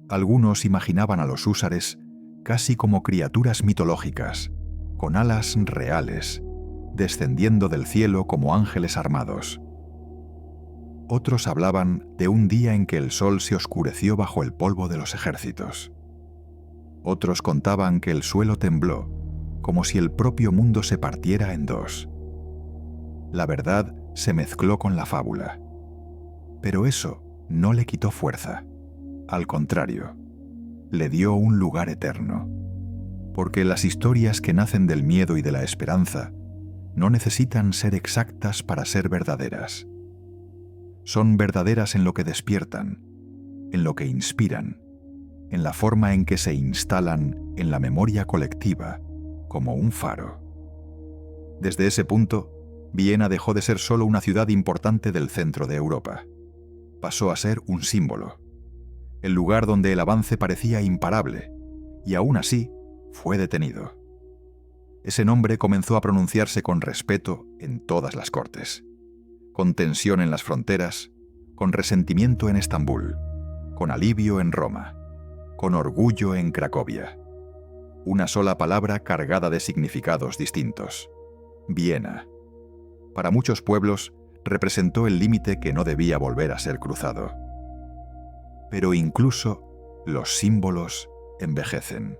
Algunos imaginaban a los húsares casi como criaturas mitológicas, con alas reales, descendiendo del cielo como ángeles armados. Otros hablaban de un día en que el sol se oscureció bajo el polvo de los ejércitos. Otros contaban que el suelo tembló, como si el propio mundo se partiera en dos. La verdad se mezcló con la fábula. Pero eso no le quitó fuerza. Al contrario, le dio un lugar eterno. Porque las historias que nacen del miedo y de la esperanza no necesitan ser exactas para ser verdaderas. Son verdaderas en lo que despiertan, en lo que inspiran, en la forma en que se instalan en la memoria colectiva, como un faro. Desde ese punto, Viena dejó de ser solo una ciudad importante del centro de Europa. Pasó a ser un símbolo, el lugar donde el avance parecía imparable, y aún así fue detenido. Ese nombre comenzó a pronunciarse con respeto en todas las cortes, con tensión en las fronteras, con resentimiento en Estambul, con alivio en Roma, con orgullo en Cracovia. Una sola palabra cargada de significados distintos: Viena. Para muchos pueblos representó el límite que no debía volver a ser cruzado. Pero incluso los símbolos envejecen.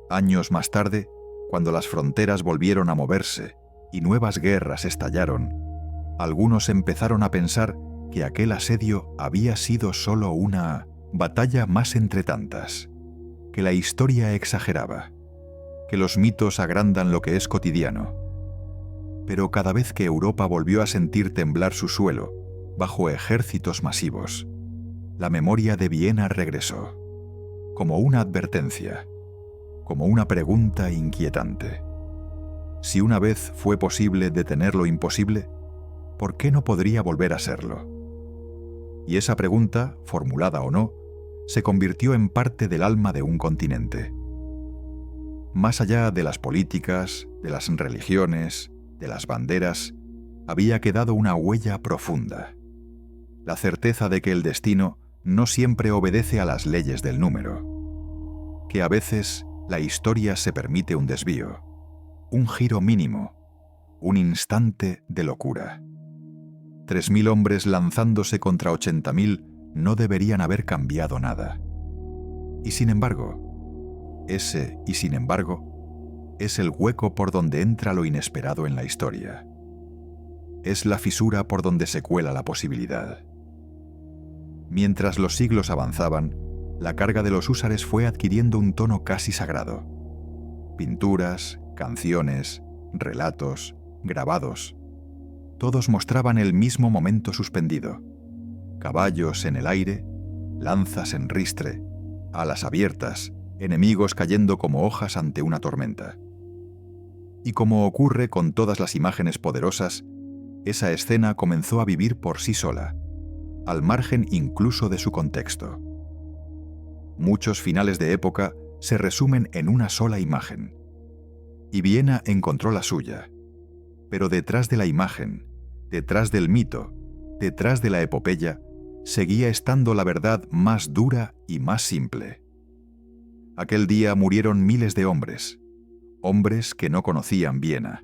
Años más tarde, cuando las fronteras volvieron a moverse y nuevas guerras estallaron, algunos empezaron a pensar que aquel asedio había sido solo una batalla más entre tantas, que la historia exageraba, que los mitos agrandan lo que es cotidiano. Pero cada vez que Europa volvió a sentir temblar su suelo, bajo ejércitos masivos, la memoria de Viena regresó, como una advertencia, como una pregunta inquietante. Si una vez fue posible detener lo imposible, ¿por qué no podría volver a serlo? Y esa pregunta, formulada o no, se convirtió en parte del alma de un continente. Más allá de las políticas, de las religiones, de las banderas, había quedado una huella profunda. La certeza de que el destino no siempre obedece a las leyes del número. Que a veces la historia se permite un desvío, un giro mínimo, un instante de locura. 3.000 hombres lanzándose contra 80.000 no deberían haber cambiado nada. Y sin embargo, ese "y sin embargo" es el hueco por donde entra lo inesperado en la historia. Es la fisura por donde se cuela la posibilidad. Mientras los siglos avanzaban, la carga de los húsares fue adquiriendo un tono casi sagrado. Pinturas, canciones, relatos, grabados, todos mostraban el mismo momento suspendido. Caballos en el aire, lanzas en ristre, alas abiertas, enemigos cayendo como hojas ante una tormenta. Y como ocurre con todas las imágenes poderosas, esa escena comenzó a vivir por sí sola, al margen incluso de su contexto. Muchos finales de época se resumen en una sola imagen. Y Viena encontró la suya. Pero detrás de la imagen, detrás del mito, detrás de la epopeya, seguía estando la verdad más dura y más simple. Aquel día murieron miles de hombres, hombres que no conocían Viena,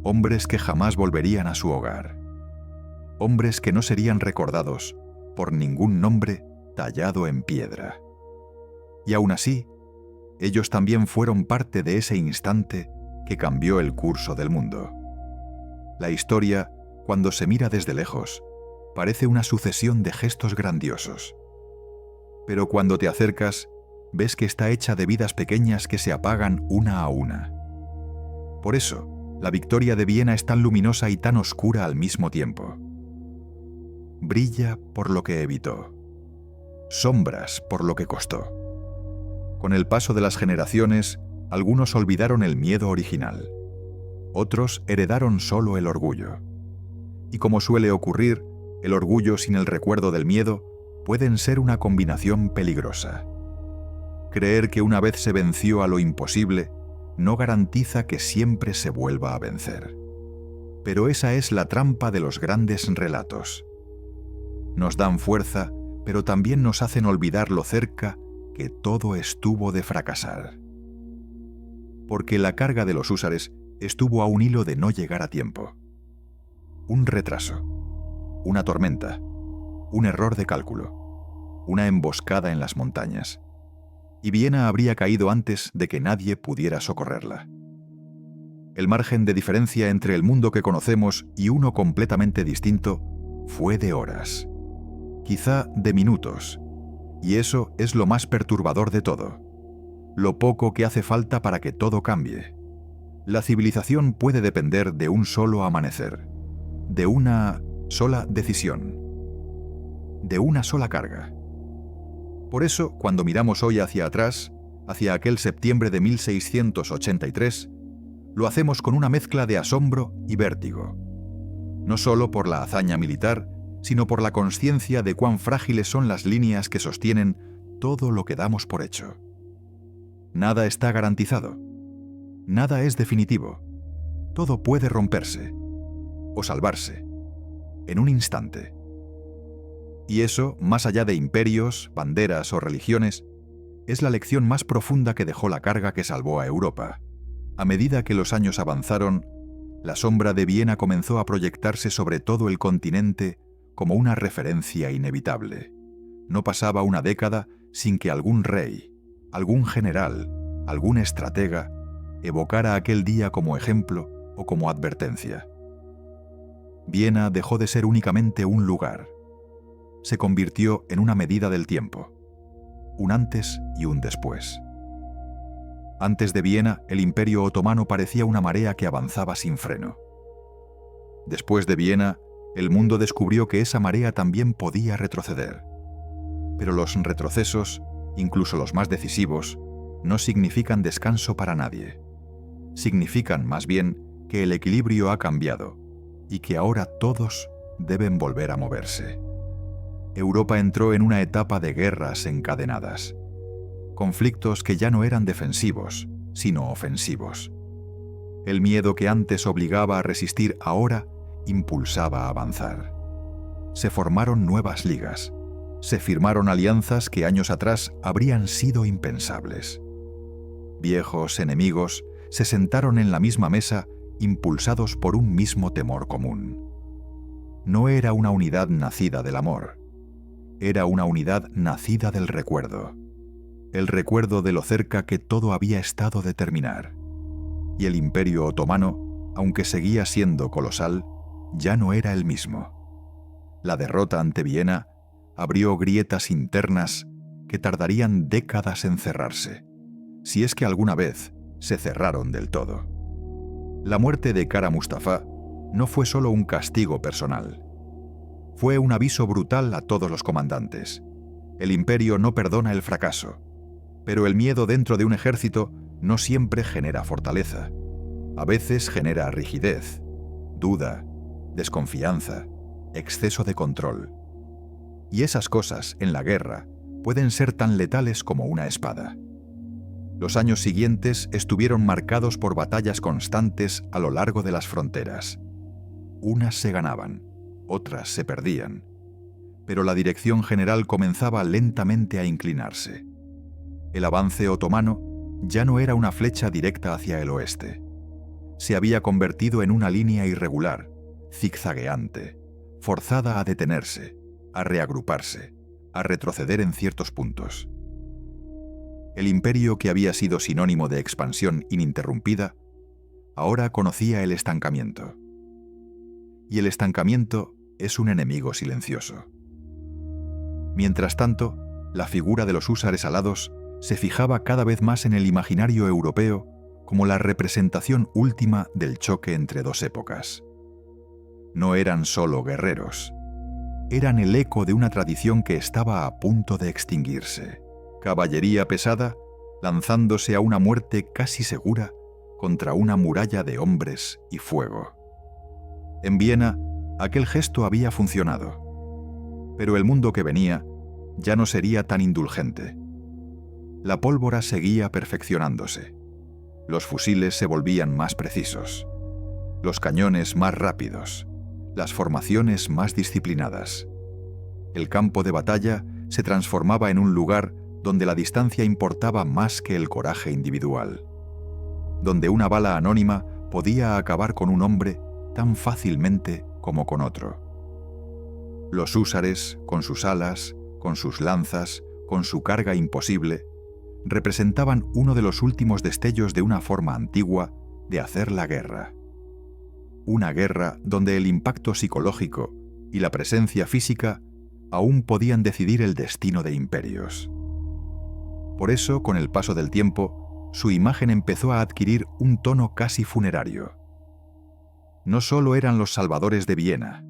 hombres que jamás volverían a su hogar, hombres que no serían recordados por ningún nombre tallado en piedra. Y aún así, ellos también fueron parte de ese instante que cambió el curso del mundo. La historia, cuando se mira desde lejos, parece una sucesión de gestos grandiosos. Pero cuando te acercas, ves que está hecha de vidas pequeñas que se apagan una a una. Por eso, la victoria de Viena es tan luminosa y tan oscura al mismo tiempo. Brilla por lo que evitó, sombras por lo que costó. Con el paso de las generaciones, algunos olvidaron el miedo original. Otros heredaron solo el orgullo. Y como suele ocurrir, el orgullo sin el recuerdo del miedo pueden ser una combinación peligrosa. Creer que una vez se venció a lo imposible no garantiza que siempre se vuelva a vencer. Pero esa es la trampa de los grandes relatos. Nos dan fuerza, pero también nos hacen olvidar lo cerca que todo estuvo de fracasar. Porque la carga de los húsares estuvo a un hilo de no llegar a tiempo. Un retraso, una tormenta, un error de cálculo, una emboscada en las montañas. Y Viena habría caído antes de que nadie pudiera socorrerla. El margen de diferencia entre el mundo que conocemos y uno completamente distinto fue de horas, quizá de minutos, y eso es lo más perturbador de todo, lo poco que hace falta para que todo cambie. La civilización puede depender de un solo amanecer, de una sola decisión, de una sola carga. Por eso, cuando miramos hoy hacia atrás, hacia aquel septiembre de 1683, lo hacemos con una mezcla de asombro y vértigo. No solo por la hazaña militar, sino por la consciencia de cuán frágiles son las líneas que sostienen todo lo que damos por hecho. Nada está garantizado. Nada es definitivo. Todo puede romperse o salvarse en un instante. Y eso, más allá de imperios, banderas o religiones, es la lección más profunda que dejó la carga que salvó a Europa. A medida que los años avanzaron, la sombra de Viena comenzó a proyectarse sobre todo el continente como una referencia inevitable. No pasaba una década sin que algún rey, algún general, algún estratega evocara aquel día como ejemplo o como advertencia. Viena dejó de ser únicamente un lugar. Se convirtió en una medida del tiempo, un antes y un después. Antes de Viena, el Imperio Otomano parecía una marea que avanzaba sin freno. Después de Viena, el mundo descubrió que esa marea también podía retroceder. Pero los retrocesos, incluso los más decisivos, no significan descanso para nadie. Significan, más bien, que el equilibrio ha cambiado y que ahora todos deben volver a moverse. Europa entró en una etapa de guerras encadenadas, conflictos que ya no eran defensivos, sino ofensivos. El miedo que antes obligaba a resistir ahora impulsaba a avanzar. Se formaron nuevas ligas, se firmaron alianzas que años atrás habrían sido impensables. Viejos enemigos se sentaron en la misma mesa impulsados por un mismo temor común. No era una unidad nacida del amor, era una unidad nacida del recuerdo, el recuerdo de lo cerca que todo había estado de terminar. Y el Imperio Otomano, aunque seguía siendo colosal, ya no era el mismo. La derrota ante Viena abrió grietas internas que tardarían décadas en cerrarse, si es que alguna vez se cerraron del todo. La muerte de Kara Mustafa no fue solo un castigo personal. Fue un aviso brutal a todos los comandantes. El imperio no perdona el fracaso, pero el miedo dentro de un ejército no siempre genera fortaleza. A veces genera rigidez, duda, desconfianza, exceso de control. Y esas cosas, en la guerra, pueden ser tan letales como una espada. Los años siguientes estuvieron marcados por batallas constantes a lo largo de las fronteras. Unas se ganaban, otras se perdían, pero la dirección general comenzaba lentamente a inclinarse. El avance otomano ya no era una flecha directa hacia el oeste. Se había convertido en una línea irregular, zigzagueante, forzada a detenerse, a reagruparse, a retroceder en ciertos puntos. El imperio que había sido sinónimo de expansión ininterrumpida, ahora conocía el estancamiento. Y el estancamiento es un enemigo silencioso. Mientras tanto, la figura de los húsares alados se fijaba cada vez más en el imaginario europeo como la representación última del choque entre dos épocas. No eran solo guerreros, eran el eco de una tradición que estaba a punto de extinguirse. Caballería pesada, lanzándose a una muerte casi segura contra una muralla de hombres y fuego. En Viena, aquel gesto había funcionado, pero el mundo que venía ya no sería tan indulgente. La pólvora seguía perfeccionándose. Los fusiles se volvían más precisos, los cañones más rápidos, las formaciones más disciplinadas. El campo de batalla se transformaba en un lugar donde la distancia importaba más que el coraje individual, donde una bala anónima podía acabar con un hombre tan fácilmente como con otro. Los húsares, con sus alas, con sus lanzas, con su carga imposible, representaban uno de los últimos destellos de una forma antigua de hacer la guerra. Una guerra donde el impacto psicológico y la presencia física aún podían decidir el destino de imperios. Por eso, con el paso del tiempo, su imagen empezó a adquirir un tono casi funerario. No solo eran los salvadores de Viena,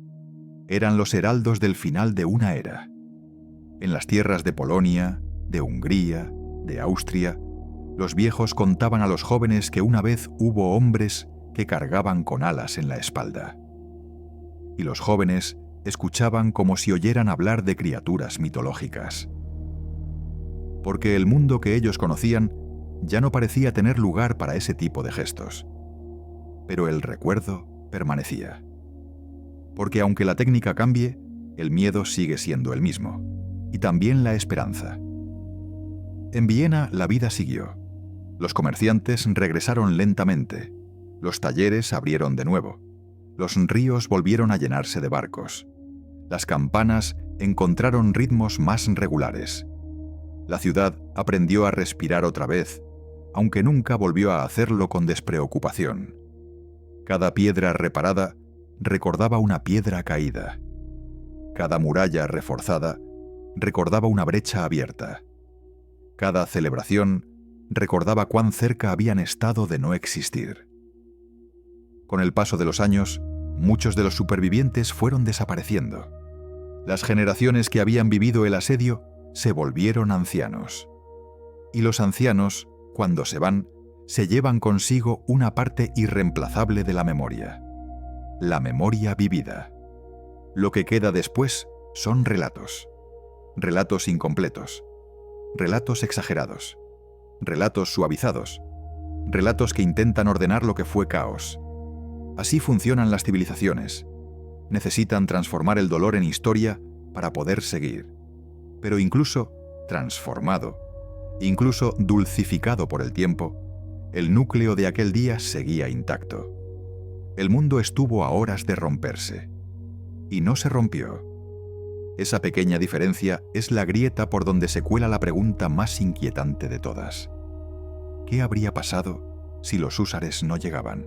eran los heraldos del final de una era. En las tierras de Polonia, de Hungría, de Austria, los viejos contaban a los jóvenes que una vez hubo hombres que cargaban con alas en la espalda. Y los jóvenes escuchaban como si oyeran hablar de criaturas mitológicas. Porque el mundo que ellos conocían ya no parecía tener lugar para ese tipo de gestos. Pero el recuerdo permanecía. Porque aunque la técnica cambie, el miedo sigue siendo el mismo, y también la esperanza. En Viena la vida siguió. Los comerciantes regresaron lentamente, los talleres abrieron de nuevo, los ríos volvieron a llenarse de barcos, las campanas encontraron ritmos más regulares. La ciudad aprendió a respirar otra vez, aunque nunca volvió a hacerlo con despreocupación. Cada piedra reparada recordaba una piedra caída. Cada muralla reforzada recordaba una brecha abierta. Cada celebración recordaba cuán cerca habían estado de no existir. Con el paso de los años, muchos de los supervivientes fueron desapareciendo. Las generaciones que habían vivido el asedio se volvieron ancianos. Y los ancianos, cuando se van, se llevan consigo una parte irreemplazable de la memoria vivida. Lo que queda después son relatos incompletos, relatos exagerados, relatos suavizados, relatos que intentan ordenar lo que fue caos. Así funcionan las civilizaciones. Necesitan transformar el dolor en historia para poder seguir. Pero incluso transformado, incluso dulcificado por el tiempo, el núcleo de aquel día seguía intacto. El mundo estuvo a horas de romperse. Y no se rompió. Esa pequeña diferencia es la grieta por donde se cuela la pregunta más inquietante de todas. ¿Qué habría pasado si los húsares no llegaban?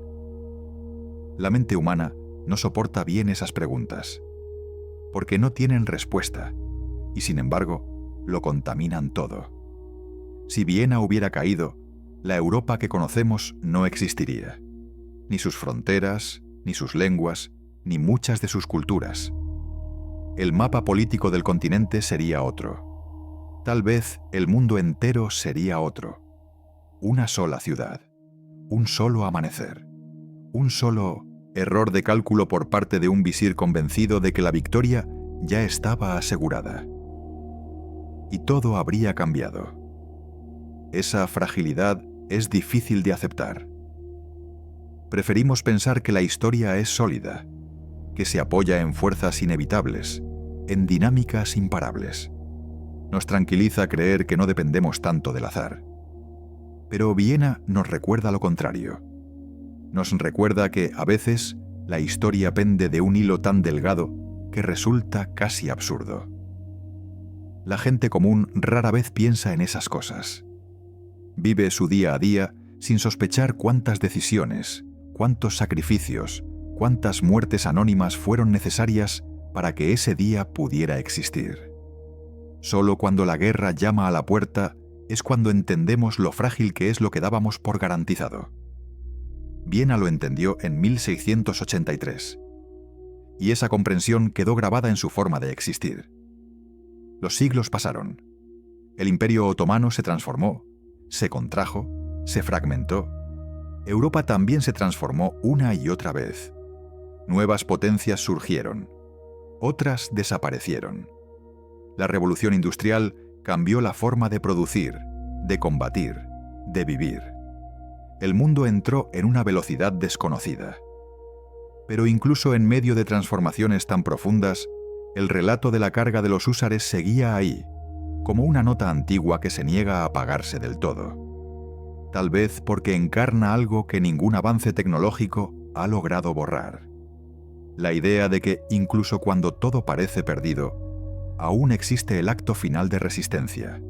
La mente humana no soporta bien esas preguntas, porque no tienen respuesta, y sin embargo, lo contaminan todo. Si Viena hubiera caído, la Europa que conocemos no existiría. Ni sus fronteras, ni sus lenguas, ni muchas de sus culturas. El mapa político del continente sería otro. Tal vez el mundo entero sería otro. Una sola ciudad. Un solo amanecer. Un solo error de cálculo por parte de un visir convencido de que la victoria ya estaba asegurada. Y todo habría cambiado. Esa fragilidad es difícil de aceptar. Preferimos pensar que la historia es sólida, que se apoya en fuerzas inevitables, en dinámicas imparables. Nos tranquiliza creer que no dependemos tanto del azar. Pero Viena nos recuerda lo contrario. Nos recuerda que, a veces, la historia pende de un hilo tan delgado que resulta casi absurdo. La gente común rara vez piensa en esas cosas. Vive su día a día sin sospechar cuántas decisiones, cuántos sacrificios, cuántas muertes anónimas fueron necesarias para que ese día pudiera existir. Solo cuando la guerra llama a la puerta es cuando entendemos lo frágil que es lo que dábamos por garantizado. Viena lo entendió en 1683, y esa comprensión quedó grabada en su forma de existir. Los siglos pasaron. El Imperio Otomano se transformó, se contrajo, se fragmentó. Europa también se transformó una y otra vez. Nuevas potencias surgieron, otras desaparecieron. La revolución industrial cambió la forma de producir, de combatir, de vivir. El mundo entró en una velocidad desconocida. Pero incluso en medio de transformaciones tan profundas, el relato de la carga de los húsares seguía ahí, como una nota antigua que se niega a apagarse del todo. Tal vez porque encarna algo que ningún avance tecnológico ha logrado borrar. La idea de que, incluso cuando todo parece perdido, aún existe el acto final de resistencia.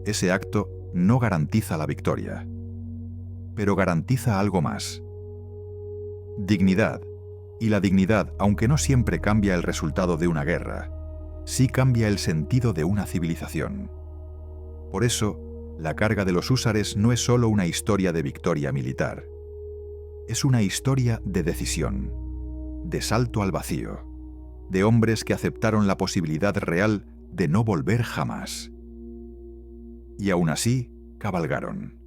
Ese acto no garantiza la victoria, pero garantiza algo más. Dignidad. Y la dignidad, aunque no siempre cambia el resultado de una guerra, sí cambia el sentido de una civilización. Por eso, la carga de los húsares no es solo una historia de victoria militar. Es una historia de decisión, de salto al vacío, de hombres que aceptaron la posibilidad real de no volver jamás. Y aún así, cabalgaron.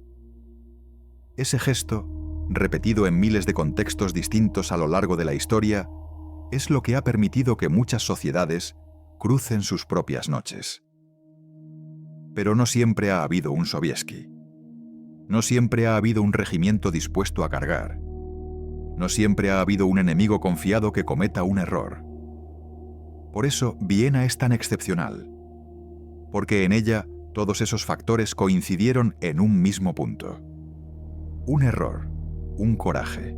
Ese gesto, repetido en miles de contextos distintos a lo largo de la historia, es lo que ha permitido que muchas sociedades crucen sus propias noches. Pero no siempre ha habido un Sobieski. No siempre ha habido un regimiento dispuesto a cargar. No siempre ha habido un enemigo confiado que cometa un error. Por eso Viena es tan excepcional, porque en ella todos esos factores coincidieron en un mismo punto. Un error, un coraje,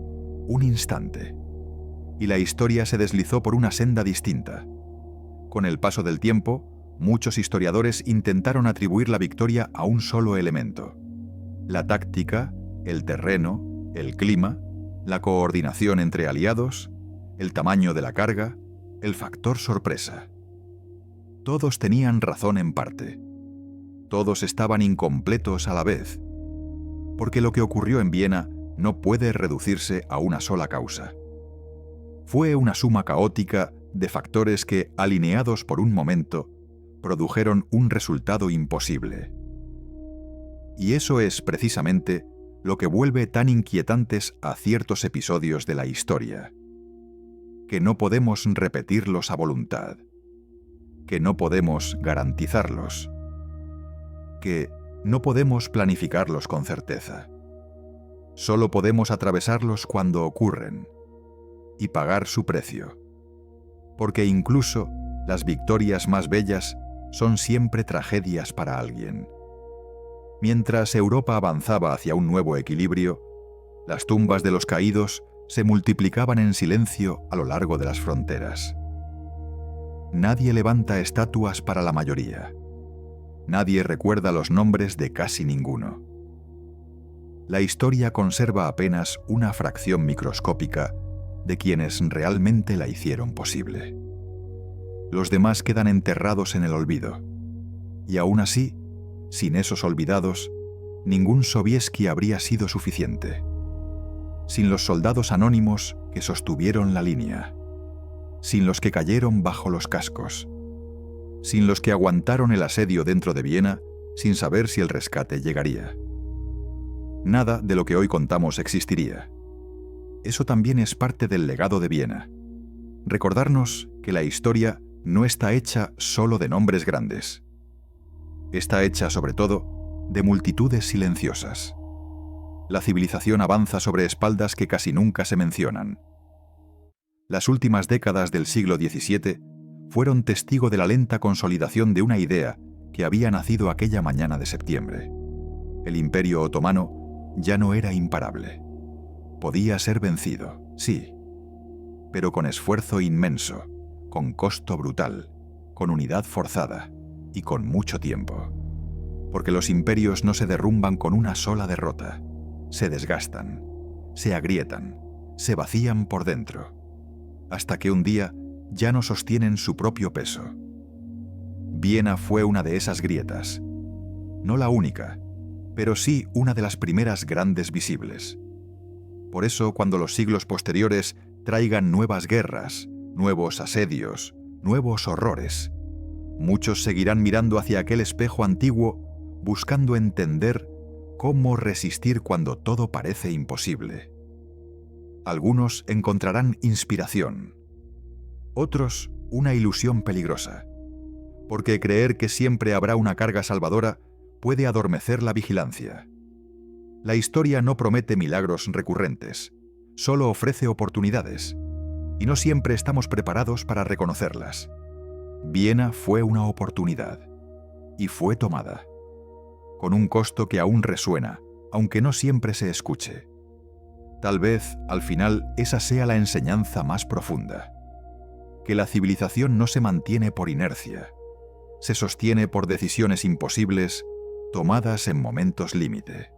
un instante. Y la historia se deslizó por una senda distinta. Con el paso del tiempo, muchos historiadores intentaron atribuir la victoria a un solo elemento: la táctica, el terreno, el clima, la coordinación entre aliados, el tamaño de la carga, el factor sorpresa. Todos tenían razón en parte. Todos estaban incompletos a la vez, porque lo que ocurrió en Viena no puede reducirse a una sola causa. Fue una suma caótica de factores que, alineados por un momento, produjeron un resultado imposible. Y eso es precisamente lo que vuelve tan inquietantes a ciertos episodios de la historia. Que no podemos repetirlos a voluntad. Que no podemos garantizarlos. Que no podemos planificarlos con certeza. Solo podemos atravesarlos cuando ocurren y pagar su precio. Porque incluso las victorias más bellas son siempre tragedias para alguien. Mientras Europa avanzaba hacia un nuevo equilibrio, las tumbas de los caídos se multiplicaban en silencio a lo largo de las fronteras. Nadie levanta estatuas para la mayoría. Nadie recuerda los nombres de casi ninguno. La historia conserva apenas una fracción microscópica de quienes realmente la hicieron posible. Los demás quedan enterrados en el olvido. Y aún así, sin esos olvidados, ningún Sobieski habría sido suficiente. Sin los soldados anónimos que sostuvieron la línea. Sin los que cayeron bajo los cascos. Sin los que aguantaron el asedio dentro de Viena sin saber si el rescate llegaría. Nada de lo que hoy contamos existiría. Eso también es parte del legado de Viena. Recordarnos que la historia no está hecha solo de nombres grandes. Está hecha, sobre todo, de multitudes silenciosas. La civilización avanza sobre espaldas que casi nunca se mencionan. Las últimas décadas del siglo XVII fueron testigo de la lenta consolidación de una idea que había nacido aquella mañana de septiembre. El Imperio Otomano ya no era imparable. Podía ser vencido, sí, pero con esfuerzo inmenso, con costo brutal, con unidad forzada y con mucho tiempo. Porque los imperios no se derrumban con una sola derrota. Se desgastan, se agrietan, se vacían por dentro, hasta que un día ya no sostienen su propio peso. Viena fue una de esas grietas. No la única, pero sí una de las primeras grandes visibles. Por eso, cuando los siglos posteriores traigan nuevas guerras, nuevos asedios, nuevos horrores, muchos seguirán mirando hacia aquel espejo antiguo, buscando entender cómo resistir cuando todo parece imposible. Algunos encontrarán inspiración, otros una ilusión peligrosa, porque creer que siempre habrá una carga salvadora puede adormecer la vigilancia. La historia no promete milagros recurrentes, solo ofrece oportunidades, y no siempre estamos preparados para reconocerlas. Viena fue una oportunidad, y fue tomada, con un costo que aún resuena, aunque no siempre se escuche. Tal vez, al final, esa sea la enseñanza más profunda. Que la civilización no se mantiene por inercia, se sostiene por decisiones imposibles tomadas en momentos límite.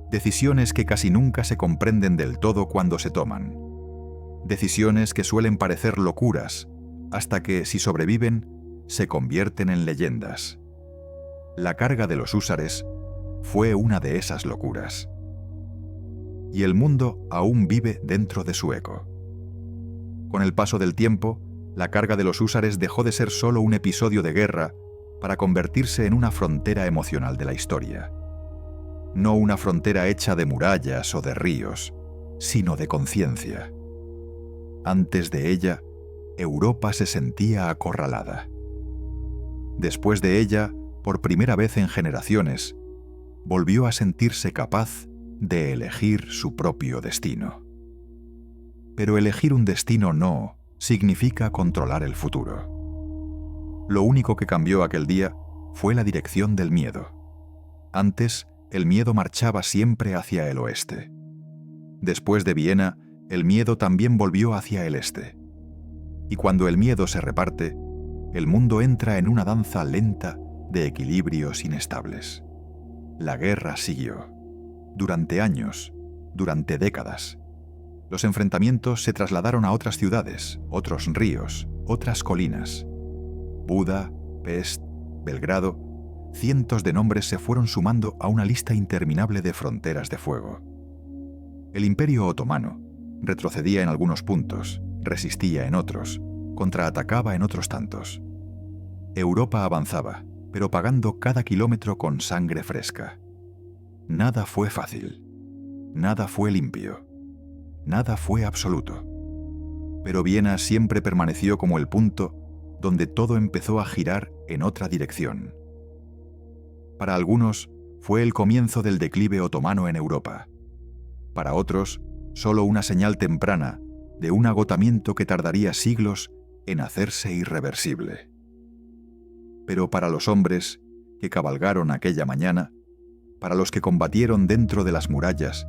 Decisiones que casi nunca se comprenden del todo cuando se toman. Decisiones que suelen parecer locuras, hasta que, si sobreviven, se convierten en leyendas. La carga de los húsares fue una de esas locuras. Y el mundo aún vive dentro de su eco. Con el paso del tiempo, la carga de los húsares dejó de ser solo un episodio de guerra para convertirse en una frontera emocional de la historia. No una frontera hecha de murallas o de ríos, sino de conciencia. Antes de ella, Europa se sentía acorralada. Después de ella, por primera vez en generaciones, volvió a sentirse capaz de elegir su propio destino. Pero elegir un destino no significa controlar el futuro. Lo único que cambió aquel día fue la dirección del miedo. Antes, el miedo marchaba siempre hacia el oeste. Después de Viena, el miedo también volvió hacia el este. Y cuando el miedo se reparte, el mundo entra en una danza lenta de equilibrios inestables. La guerra siguió. Durante años, durante décadas. Los enfrentamientos se trasladaron a otras ciudades, otros ríos, otras colinas. Buda, Pest, Belgrado, cientos de nombres se fueron sumando a una lista interminable de fronteras de fuego. El Imperio Otomano retrocedía en algunos puntos, resistía en otros, contraatacaba en otros tantos. Europa avanzaba, pero pagando cada kilómetro con sangre fresca. Nada fue fácil, nada fue limpio, nada fue absoluto. Pero Viena siempre permaneció como el punto donde todo empezó a girar en otra dirección. Para algunos, fue el comienzo del declive otomano en Europa. Para otros, solo una señal temprana de un agotamiento que tardaría siglos en hacerse irreversible. Pero para los hombres que cabalgaron aquella mañana, para los que combatieron dentro de las murallas,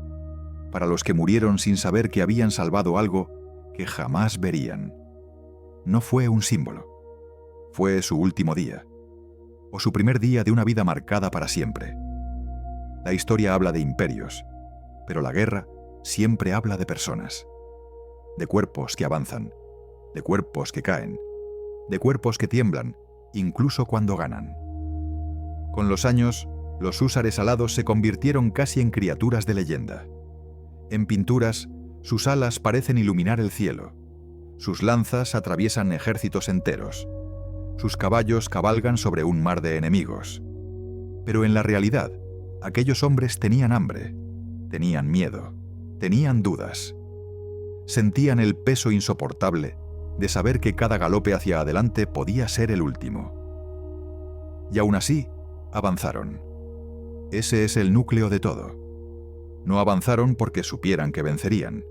para los que murieron sin saber que habían salvado algo que jamás verían. No fue un símbolo, fue su último día, o su primer día de una vida marcada para siempre. La historia habla de imperios, pero la guerra siempre habla de personas, de cuerpos que avanzan, de cuerpos que caen, de cuerpos que tiemblan, incluso cuando ganan. Con los años, los húsares alados se convirtieron casi en criaturas de leyenda. En pinturas, sus alas parecen iluminar el cielo, sus lanzas atraviesan ejércitos enteros, sus caballos cabalgan sobre un mar de enemigos. Pero en la realidad, aquellos hombres tenían hambre, tenían miedo, tenían dudas. Sentían el peso insoportable de saber que cada galope hacia adelante podía ser el último. Y aún así, avanzaron. Ese es el núcleo de todo. No avanzaron porque supieran que vencerían.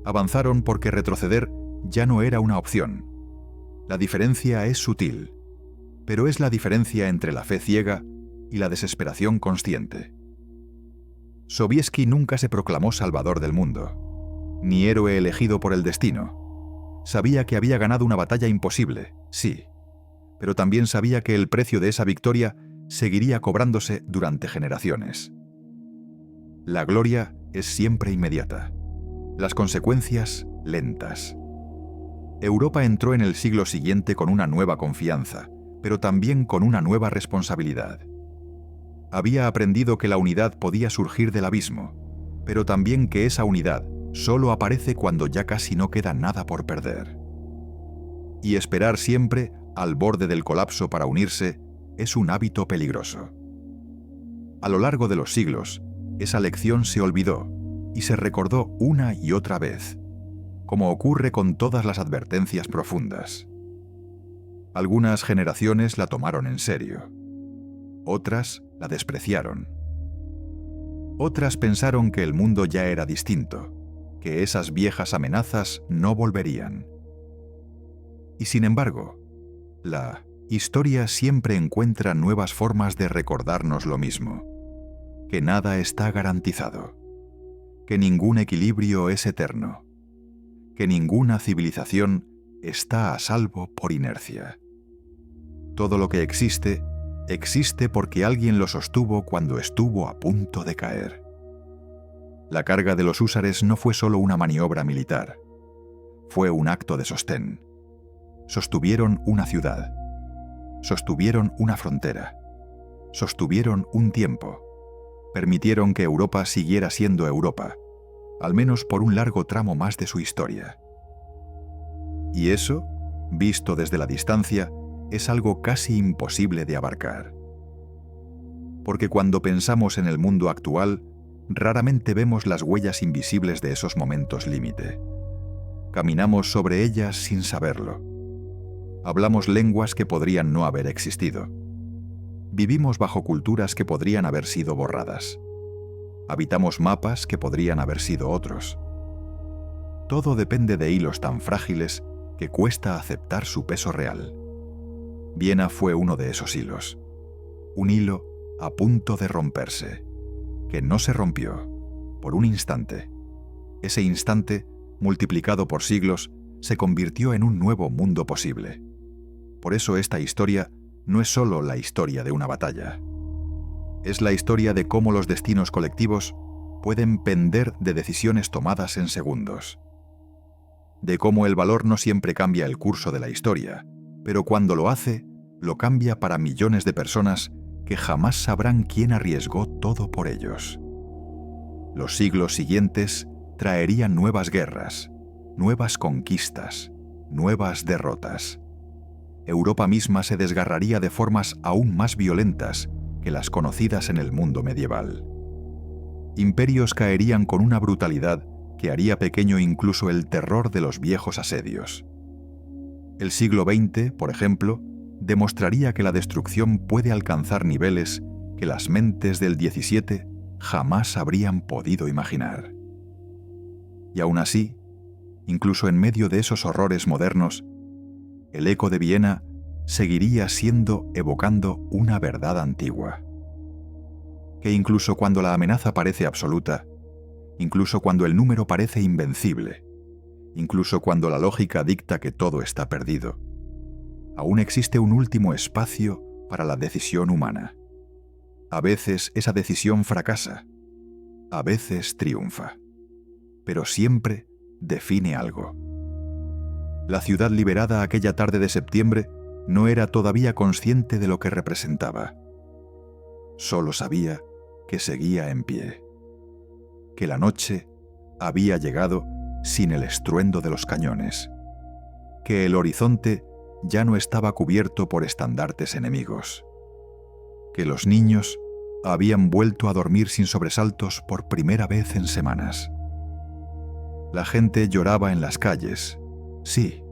Avanzaron porque retroceder ya no era una opción. La diferencia es sutil, pero es la diferencia entre la fe ciega y la desesperación consciente. Sobieski nunca se proclamó salvador del mundo, ni héroe elegido por el destino. Sabía que había ganado una batalla imposible, sí, pero también sabía que el precio de esa victoria seguiría cobrándose durante generaciones. La gloria es siempre inmediata, las consecuencias lentas. Europa entró en el siglo siguiente con una nueva confianza, pero también con una nueva responsabilidad. Había aprendido que la unidad podía surgir del abismo, pero también que esa unidad solo aparece cuando ya casi no queda nada por perder. Y esperar siempre al borde del colapso para unirse es un hábito peligroso. A lo largo de los siglos, esa lección se olvidó y se recordó una y otra vez, como ocurre con todas las advertencias profundas. Algunas generaciones la tomaron en serio, otras la despreciaron. Otras pensaron que el mundo ya era distinto, que esas viejas amenazas no volverían. Y sin embargo, la historia siempre encuentra nuevas formas de recordarnos lo mismo, que nada está garantizado, que ningún equilibrio es eterno, que ninguna civilización está a salvo por inercia. Todo lo que existe, existe porque alguien lo sostuvo cuando estuvo a punto de caer. La carga de los húsares no fue solo una maniobra militar, fue un acto de sostén. Sostuvieron una ciudad, sostuvieron una frontera, sostuvieron un tiempo, permitieron que Europa siguiera siendo Europa, al menos por un largo tramo más de su historia. Y eso, visto desde la distancia, es algo casi imposible de abarcar. Porque cuando pensamos en el mundo actual, raramente vemos las huellas invisibles de esos momentos límite. Caminamos sobre ellas sin saberlo. Hablamos lenguas que podrían no haber existido. Vivimos bajo culturas que podrían haber sido borradas. Habitamos mapas que podrían haber sido otros. Todo depende de hilos tan frágiles que cuesta aceptar su peso real. Viena fue uno de esos hilos. Un hilo a punto de romperse, que no se rompió, por un instante. Ese instante, multiplicado por siglos, se convirtió en un nuevo mundo posible. Por eso esta historia no es solo la historia de una batalla. Es la historia de cómo los destinos colectivos pueden pender de decisiones tomadas en segundos. De cómo el valor no siempre cambia el curso de la historia, pero cuando lo hace, lo cambia para millones de personas que jamás sabrán quién arriesgó todo por ellos. Los siglos siguientes traerían nuevas guerras, nuevas conquistas, nuevas derrotas. Europa misma se desgarraría de formas aún más violentas que las conocidas en el mundo medieval. Imperios caerían con una brutalidad que haría pequeño incluso el terror de los viejos asedios. El siglo XX, por ejemplo, demostraría que la destrucción puede alcanzar niveles que las mentes del XVII jamás habrían podido imaginar. Y aún así, incluso en medio de esos horrores modernos, el eco de Viena seguiría evocando una verdad antigua. que incluso cuando la amenaza parece absoluta, incluso cuando el número parece invencible, incluso cuando la lógica dicta que todo está perdido, aún existe un último espacio para la decisión humana. A veces esa decisión fracasa, a veces triunfa, pero siempre define algo. La ciudad liberada aquella tarde de septiembre no era todavía consciente de lo que representaba. Solo sabía que seguía en pie, que la noche había llegado sin el estruendo de los cañones, que el horizonte ya no estaba cubierto por estandartes enemigos, que los niños habían vuelto a dormir sin sobresaltos por primera vez en semanas. La gente lloraba en las calles, sí,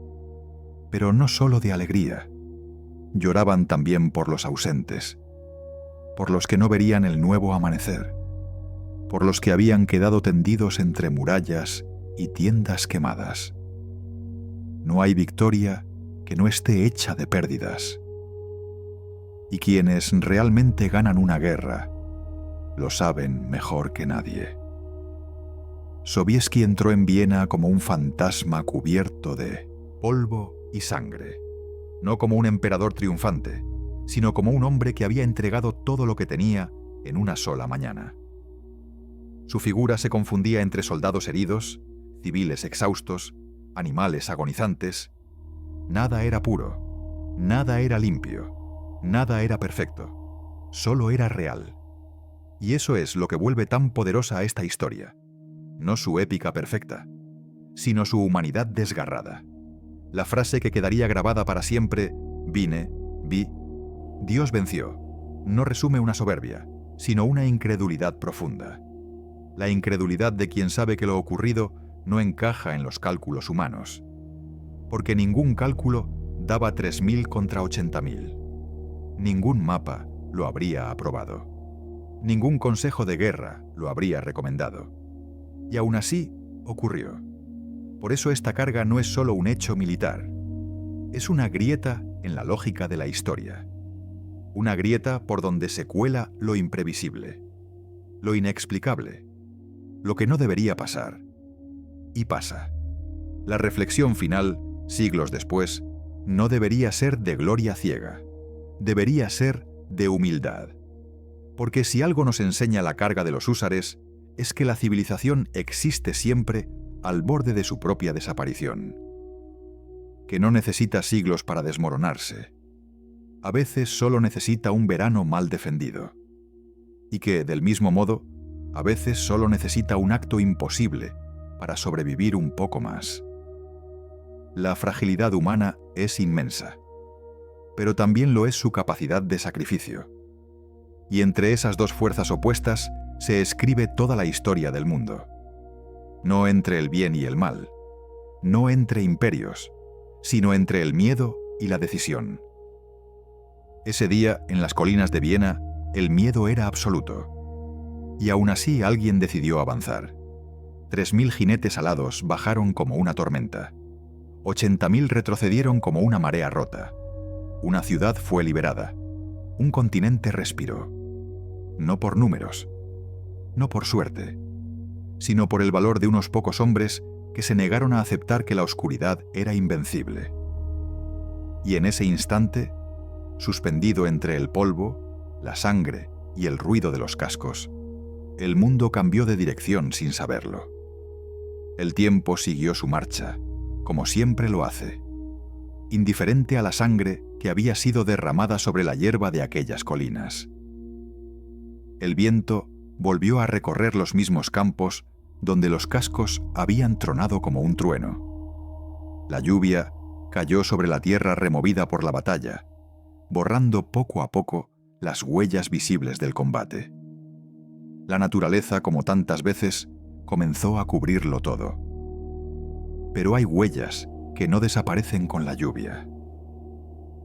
pero no solo de alegría. Lloraban también por los ausentes, por los que no verían el nuevo amanecer, por los que habían quedado tendidos entre murallas y tiendas quemadas. No hay victoria que no esté hecha de pérdidas. Y quienes realmente ganan una guerra lo saben mejor que nadie. Sobieski entró en Viena como un fantasma cubierto de polvo y sangre, no como un emperador triunfante, sino como un hombre que había entregado todo lo que tenía en una sola mañana. Su figura se confundía entre soldados heridos, civiles exhaustos, animales agonizantes. Nada era puro, nada era limpio, nada era perfecto, solo era real. Y eso es lo que vuelve tan poderosa a esta historia. No su épica perfecta, sino su humanidad desgarrada. La frase que quedaría grabada para siempre, vine, vi, Dios venció, no resume una soberbia, sino una incredulidad profunda. La incredulidad de quien sabe que lo ocurrido no encaja en los cálculos humanos, porque ningún cálculo daba 3.000 contra 80.000. Ningún mapa lo habría aprobado. Ningún consejo de guerra lo habría recomendado. Y aún así ocurrió. Por eso esta carga no es solo un hecho militar. Es una grieta en la lógica de la historia. Una grieta por donde se cuela lo imprevisible, lo inexplicable, lo que no debería pasar. Y pasa. La reflexión final, siglos después, no debería ser de gloria ciega. Debería ser de humildad. Porque si algo nos enseña la carga de los húsares, es que la civilización existe siempre al borde de su propia desaparición. Que no necesita siglos para desmoronarse. A veces solo necesita un verano mal defendido. Y que, del mismo modo, a veces solo necesita un acto imposible para sobrevivir un poco más. La fragilidad humana es inmensa, pero también lo es su capacidad de sacrificio. Y entre esas dos fuerzas opuestas se escribe toda la historia del mundo. No entre el bien y el mal, no entre imperios, sino entre el miedo y la decisión. Ese día, en las colinas de Viena, el miedo era absoluto. Y aún así alguien decidió avanzar. 3.000 jinetes alados bajaron como una tormenta. 80.000 retrocedieron como una marea rota. Una ciudad fue liberada. Un continente respiró. No por números, no por suerte, sino por el valor de unos pocos hombres que se negaron a aceptar que la oscuridad era invencible. Y en ese instante, suspendido entre el polvo, la sangre y el ruido de los cascos, el mundo cambió de dirección sin saberlo. El tiempo siguió su marcha, como siempre lo hace, indiferente a la sangre que había sido derramada sobre la hierba de aquellas colinas. El viento volvió a recorrer los mismos campos donde los cascos habían tronado como un trueno. La lluvia cayó sobre la tierra removida por la batalla, borrando poco a poco las huellas visibles del combate. La naturaleza, como tantas veces, comenzó a cubrirlo todo. Pero hay huellas que no desaparecen con la lluvia.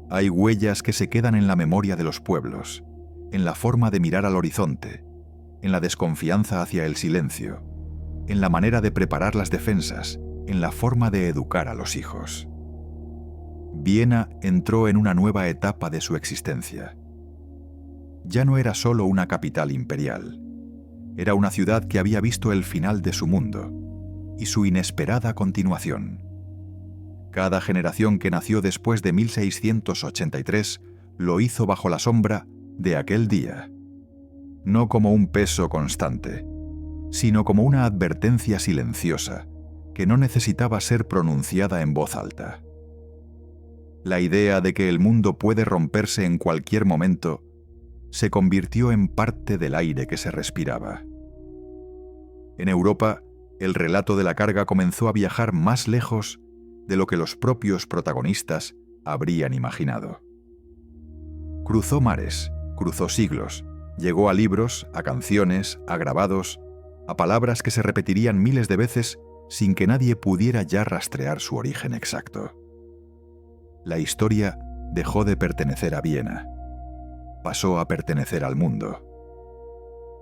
Hay huellas que se quedan en la memoria de los pueblos, en la forma de mirar al horizonte, en la desconfianza hacia el silencio, en la manera de preparar las defensas, en la forma de educar a los hijos. Viena entró en una nueva etapa de su existencia. ya no era solo una capital imperial. Era una ciudad que había visto el final de su mundo y su inesperada continuación. Cada generación que nació después de 1683 lo hizo bajo la sombra de aquel día, no como un peso constante, sino como una advertencia silenciosa que no necesitaba ser pronunciada en voz alta. La idea de que el mundo puede romperse en cualquier momento se convirtió en parte del aire que se respiraba. En Europa, el relato de la carga comenzó a viajar más lejos de lo que los propios protagonistas habrían imaginado. Cruzó mares, cruzó siglos, llegó a libros, a canciones, a grabados, a palabras que se repetirían miles de veces sin que nadie pudiera ya rastrear su origen exacto. La historia dejó de pertenecer a Viena, pasó a pertenecer al mundo.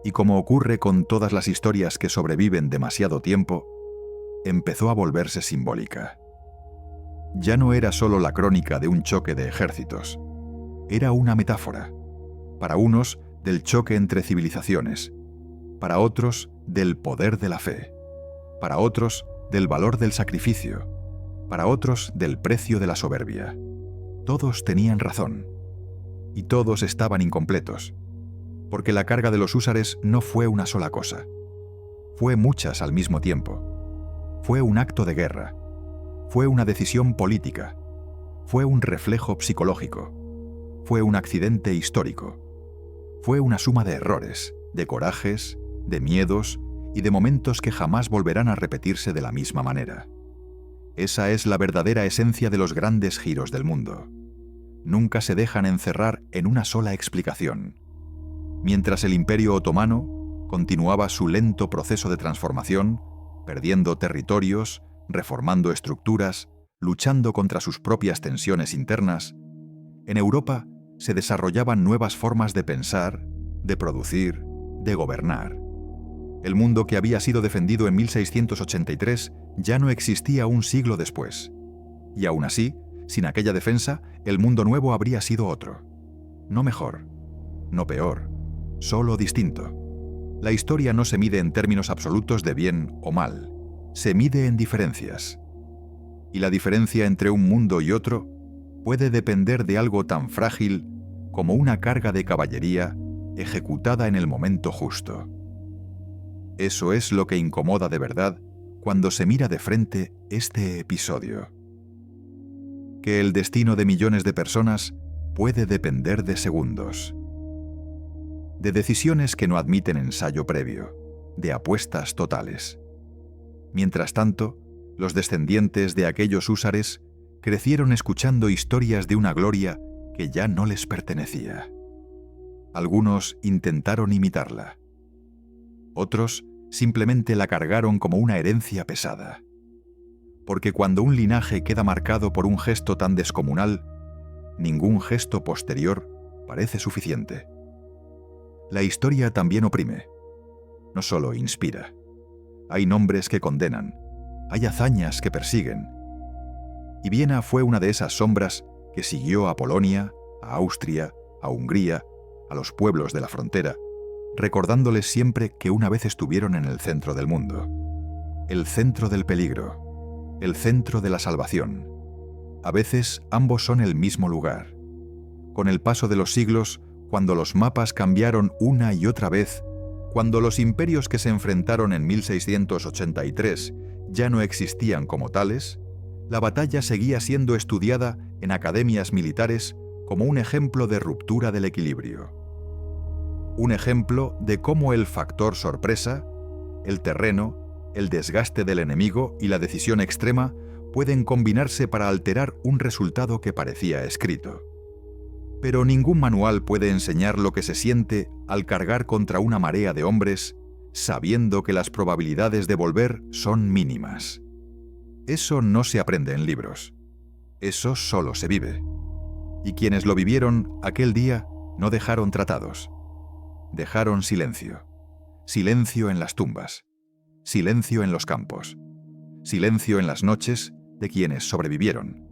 Y como ocurre con todas las historias que sobreviven demasiado tiempo, empezó a volverse simbólica. Ya no era solo la crónica de un choque de ejércitos, era una metáfora, para unos del choque entre civilizaciones, para otros del poder de la fe, para otros del valor del sacrificio, para otros del precio de la soberbia. Todos tenían razón, y todos estaban incompletos, porque la carga de los húsares no fue una sola cosa, fue muchas al mismo tiempo. Fue un acto de guerra, fue una decisión política, fue un reflejo psicológico, fue un accidente histórico, fue una suma de errores, de corajes, de miedos y de momentos que jamás volverán a repetirse de la misma manera. Esa es la verdadera esencia de los grandes giros del mundo. Nunca se dejan encerrar en una sola explicación. Mientras el Imperio Otomano continuaba su lento proceso de transformación, perdiendo territorios, reformando estructuras, luchando contra sus propias tensiones internas, en Europa se desarrollaban nuevas formas de pensar, de producir, de gobernar. El mundo que había sido defendido en 1683 ya no existía un siglo después. Y aún así, sin aquella defensa, el mundo nuevo habría sido otro. No mejor, no peor, solo distinto. La historia no se mide en términos absolutos de bien o mal, se mide en diferencias. Y la diferencia entre un mundo y otro puede depender de algo tan frágil como una carga de caballería ejecutada en el momento justo. Eso es lo que incomoda de verdad cuando se mira de frente este episodio. Que el destino de millones de personas puede depender de segundos, de decisiones que no admiten ensayo previo, de apuestas totales. Mientras tanto, los descendientes de aquellos húsares crecieron escuchando historias de una gloria que ya no les pertenecía. Algunos intentaron imitarla. Otros simplemente la cargaron como una herencia pesada. Porque cuando un linaje queda marcado por un gesto tan descomunal, ningún gesto posterior parece suficiente. La historia también oprime, no solo inspira. Hay nombres que condenan, hay hazañas que persiguen. Y Viena fue una de esas sombras que siguió a Polonia, a Austria, a Hungría, a los pueblos de la frontera, recordándoles siempre que una vez estuvieron en el centro del mundo, el centro del peligro, el centro de la salvación. A veces ambos son el mismo lugar. Con el paso de los siglos, cuando los mapas cambiaron una y otra vez, cuando los imperios que se enfrentaron en 1683 ya no existían como tales, la batalla seguía siendo estudiada en academias militares como un ejemplo de ruptura del equilibrio. Un ejemplo de cómo el factor sorpresa, el terreno, el desgaste del enemigo y la decisión extrema pueden combinarse para alterar un resultado que parecía escrito. Pero ningún manual puede enseñar lo que se siente al cargar contra una marea de hombres, sabiendo que las probabilidades de volver son mínimas. Eso no se aprende en libros. Eso solo se vive. Y quienes lo vivieron aquel día no dejaron tratados. Dejaron silencio. Silencio en las tumbas. Silencio en los campos. Silencio en las noches de quienes sobrevivieron.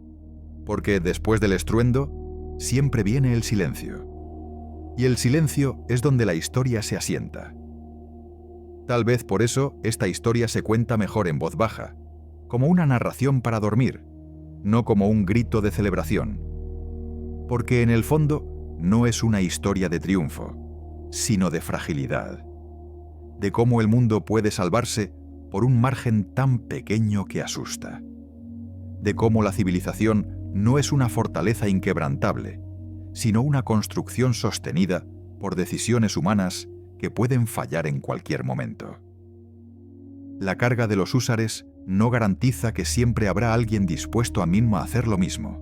Porque después del estruendo, siempre viene el silencio. y el silencio es donde la historia se asienta. Tal vez por eso esta historia se cuenta mejor en voz baja, como una narración para dormir, no como un grito de celebración. Porque en el fondo no es una historia de triunfo, sino de fragilidad, de cómo el mundo puede salvarse por un margen tan pequeño que asusta, de cómo la civilización no es una fortaleza inquebrantable, sino una construcción sostenida por decisiones humanas que pueden fallar en cualquier momento. La carga de los húsares no garantiza que siempre habrá alguien dispuesto a mismo a hacer lo mismo.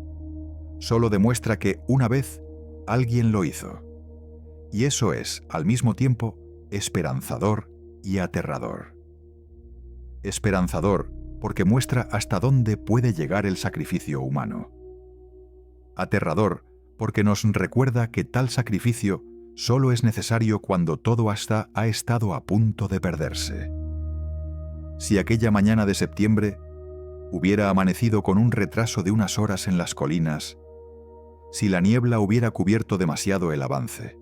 Solo demuestra que, una vez, alguien lo hizo. Y eso es, al mismo tiempo, esperanzador y aterrador. Esperanzador porque muestra hasta dónde puede llegar el sacrificio humano. Aterrador porque nos recuerda que tal sacrificio solo es necesario cuando todo hasta ha estado a punto de perderse. Si aquella mañana de septiembre hubiera amanecido con un retraso de unas horas en las colinas, si la niebla hubiera cubierto demasiado el avance,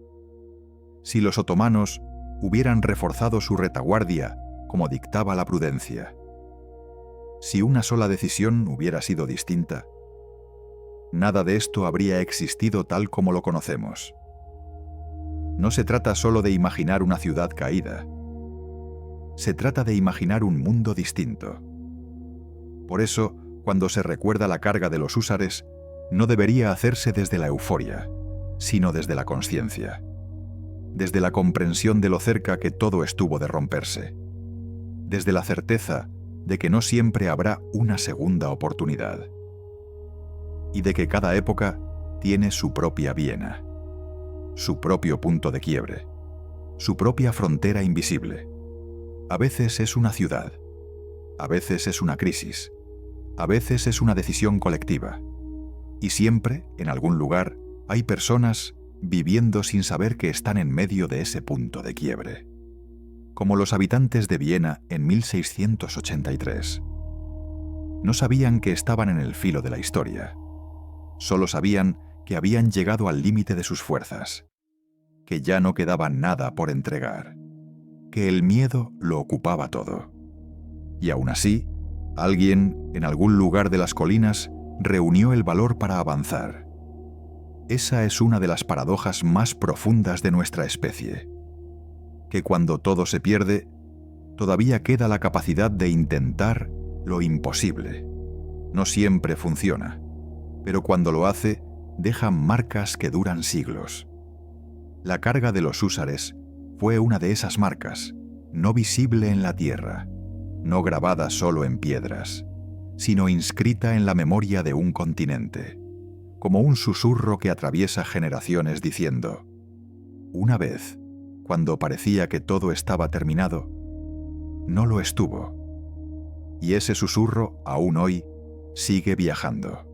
si los otomanos hubieran reforzado su retaguardia como dictaba la prudencia, si una sola decisión hubiera sido distinta, nada de esto habría existido tal como lo conocemos. No se trata solo de imaginar una ciudad caída. Se trata de imaginar un mundo distinto. Por eso, cuando se recuerda la carga de los húsares, no debería hacerse desde la euforia, sino desde la consciencia, desde la comprensión de lo cerca que todo estuvo de romperse, desde la certeza de que no siempre habrá una segunda oportunidad, y de que cada época tiene su propia Viena, su propio punto de quiebre, su propia frontera invisible. A veces es una ciudad, a veces es una crisis, a veces es una decisión colectiva, y siempre, en algún lugar, hay personas viviendo sin saber que están en medio de ese punto de quiebre, como los habitantes de Viena en 1683. No sabían que estaban en el filo de la historia, solo sabían que habían llegado al límite de sus fuerzas, que ya no quedaba nada por entregar, que el miedo lo ocupaba todo. Y aún así, alguien, en algún lugar de las colinas, reunió el valor para avanzar. Esa es una de las paradojas más profundas de nuestra especie, que cuando todo se pierde, todavía queda la capacidad de intentar lo imposible. No siempre funciona, pero cuando lo hace, deja marcas que duran siglos. La carga de los húsares fue una de esas marcas, no visible en la tierra, no grabada solo en piedras, sino inscrita en la memoria de un continente, como un susurro que atraviesa generaciones diciendo: una vez, cuando parecía que todo estaba terminado, no lo estuvo. Y ese susurro, aún hoy, sigue viajando.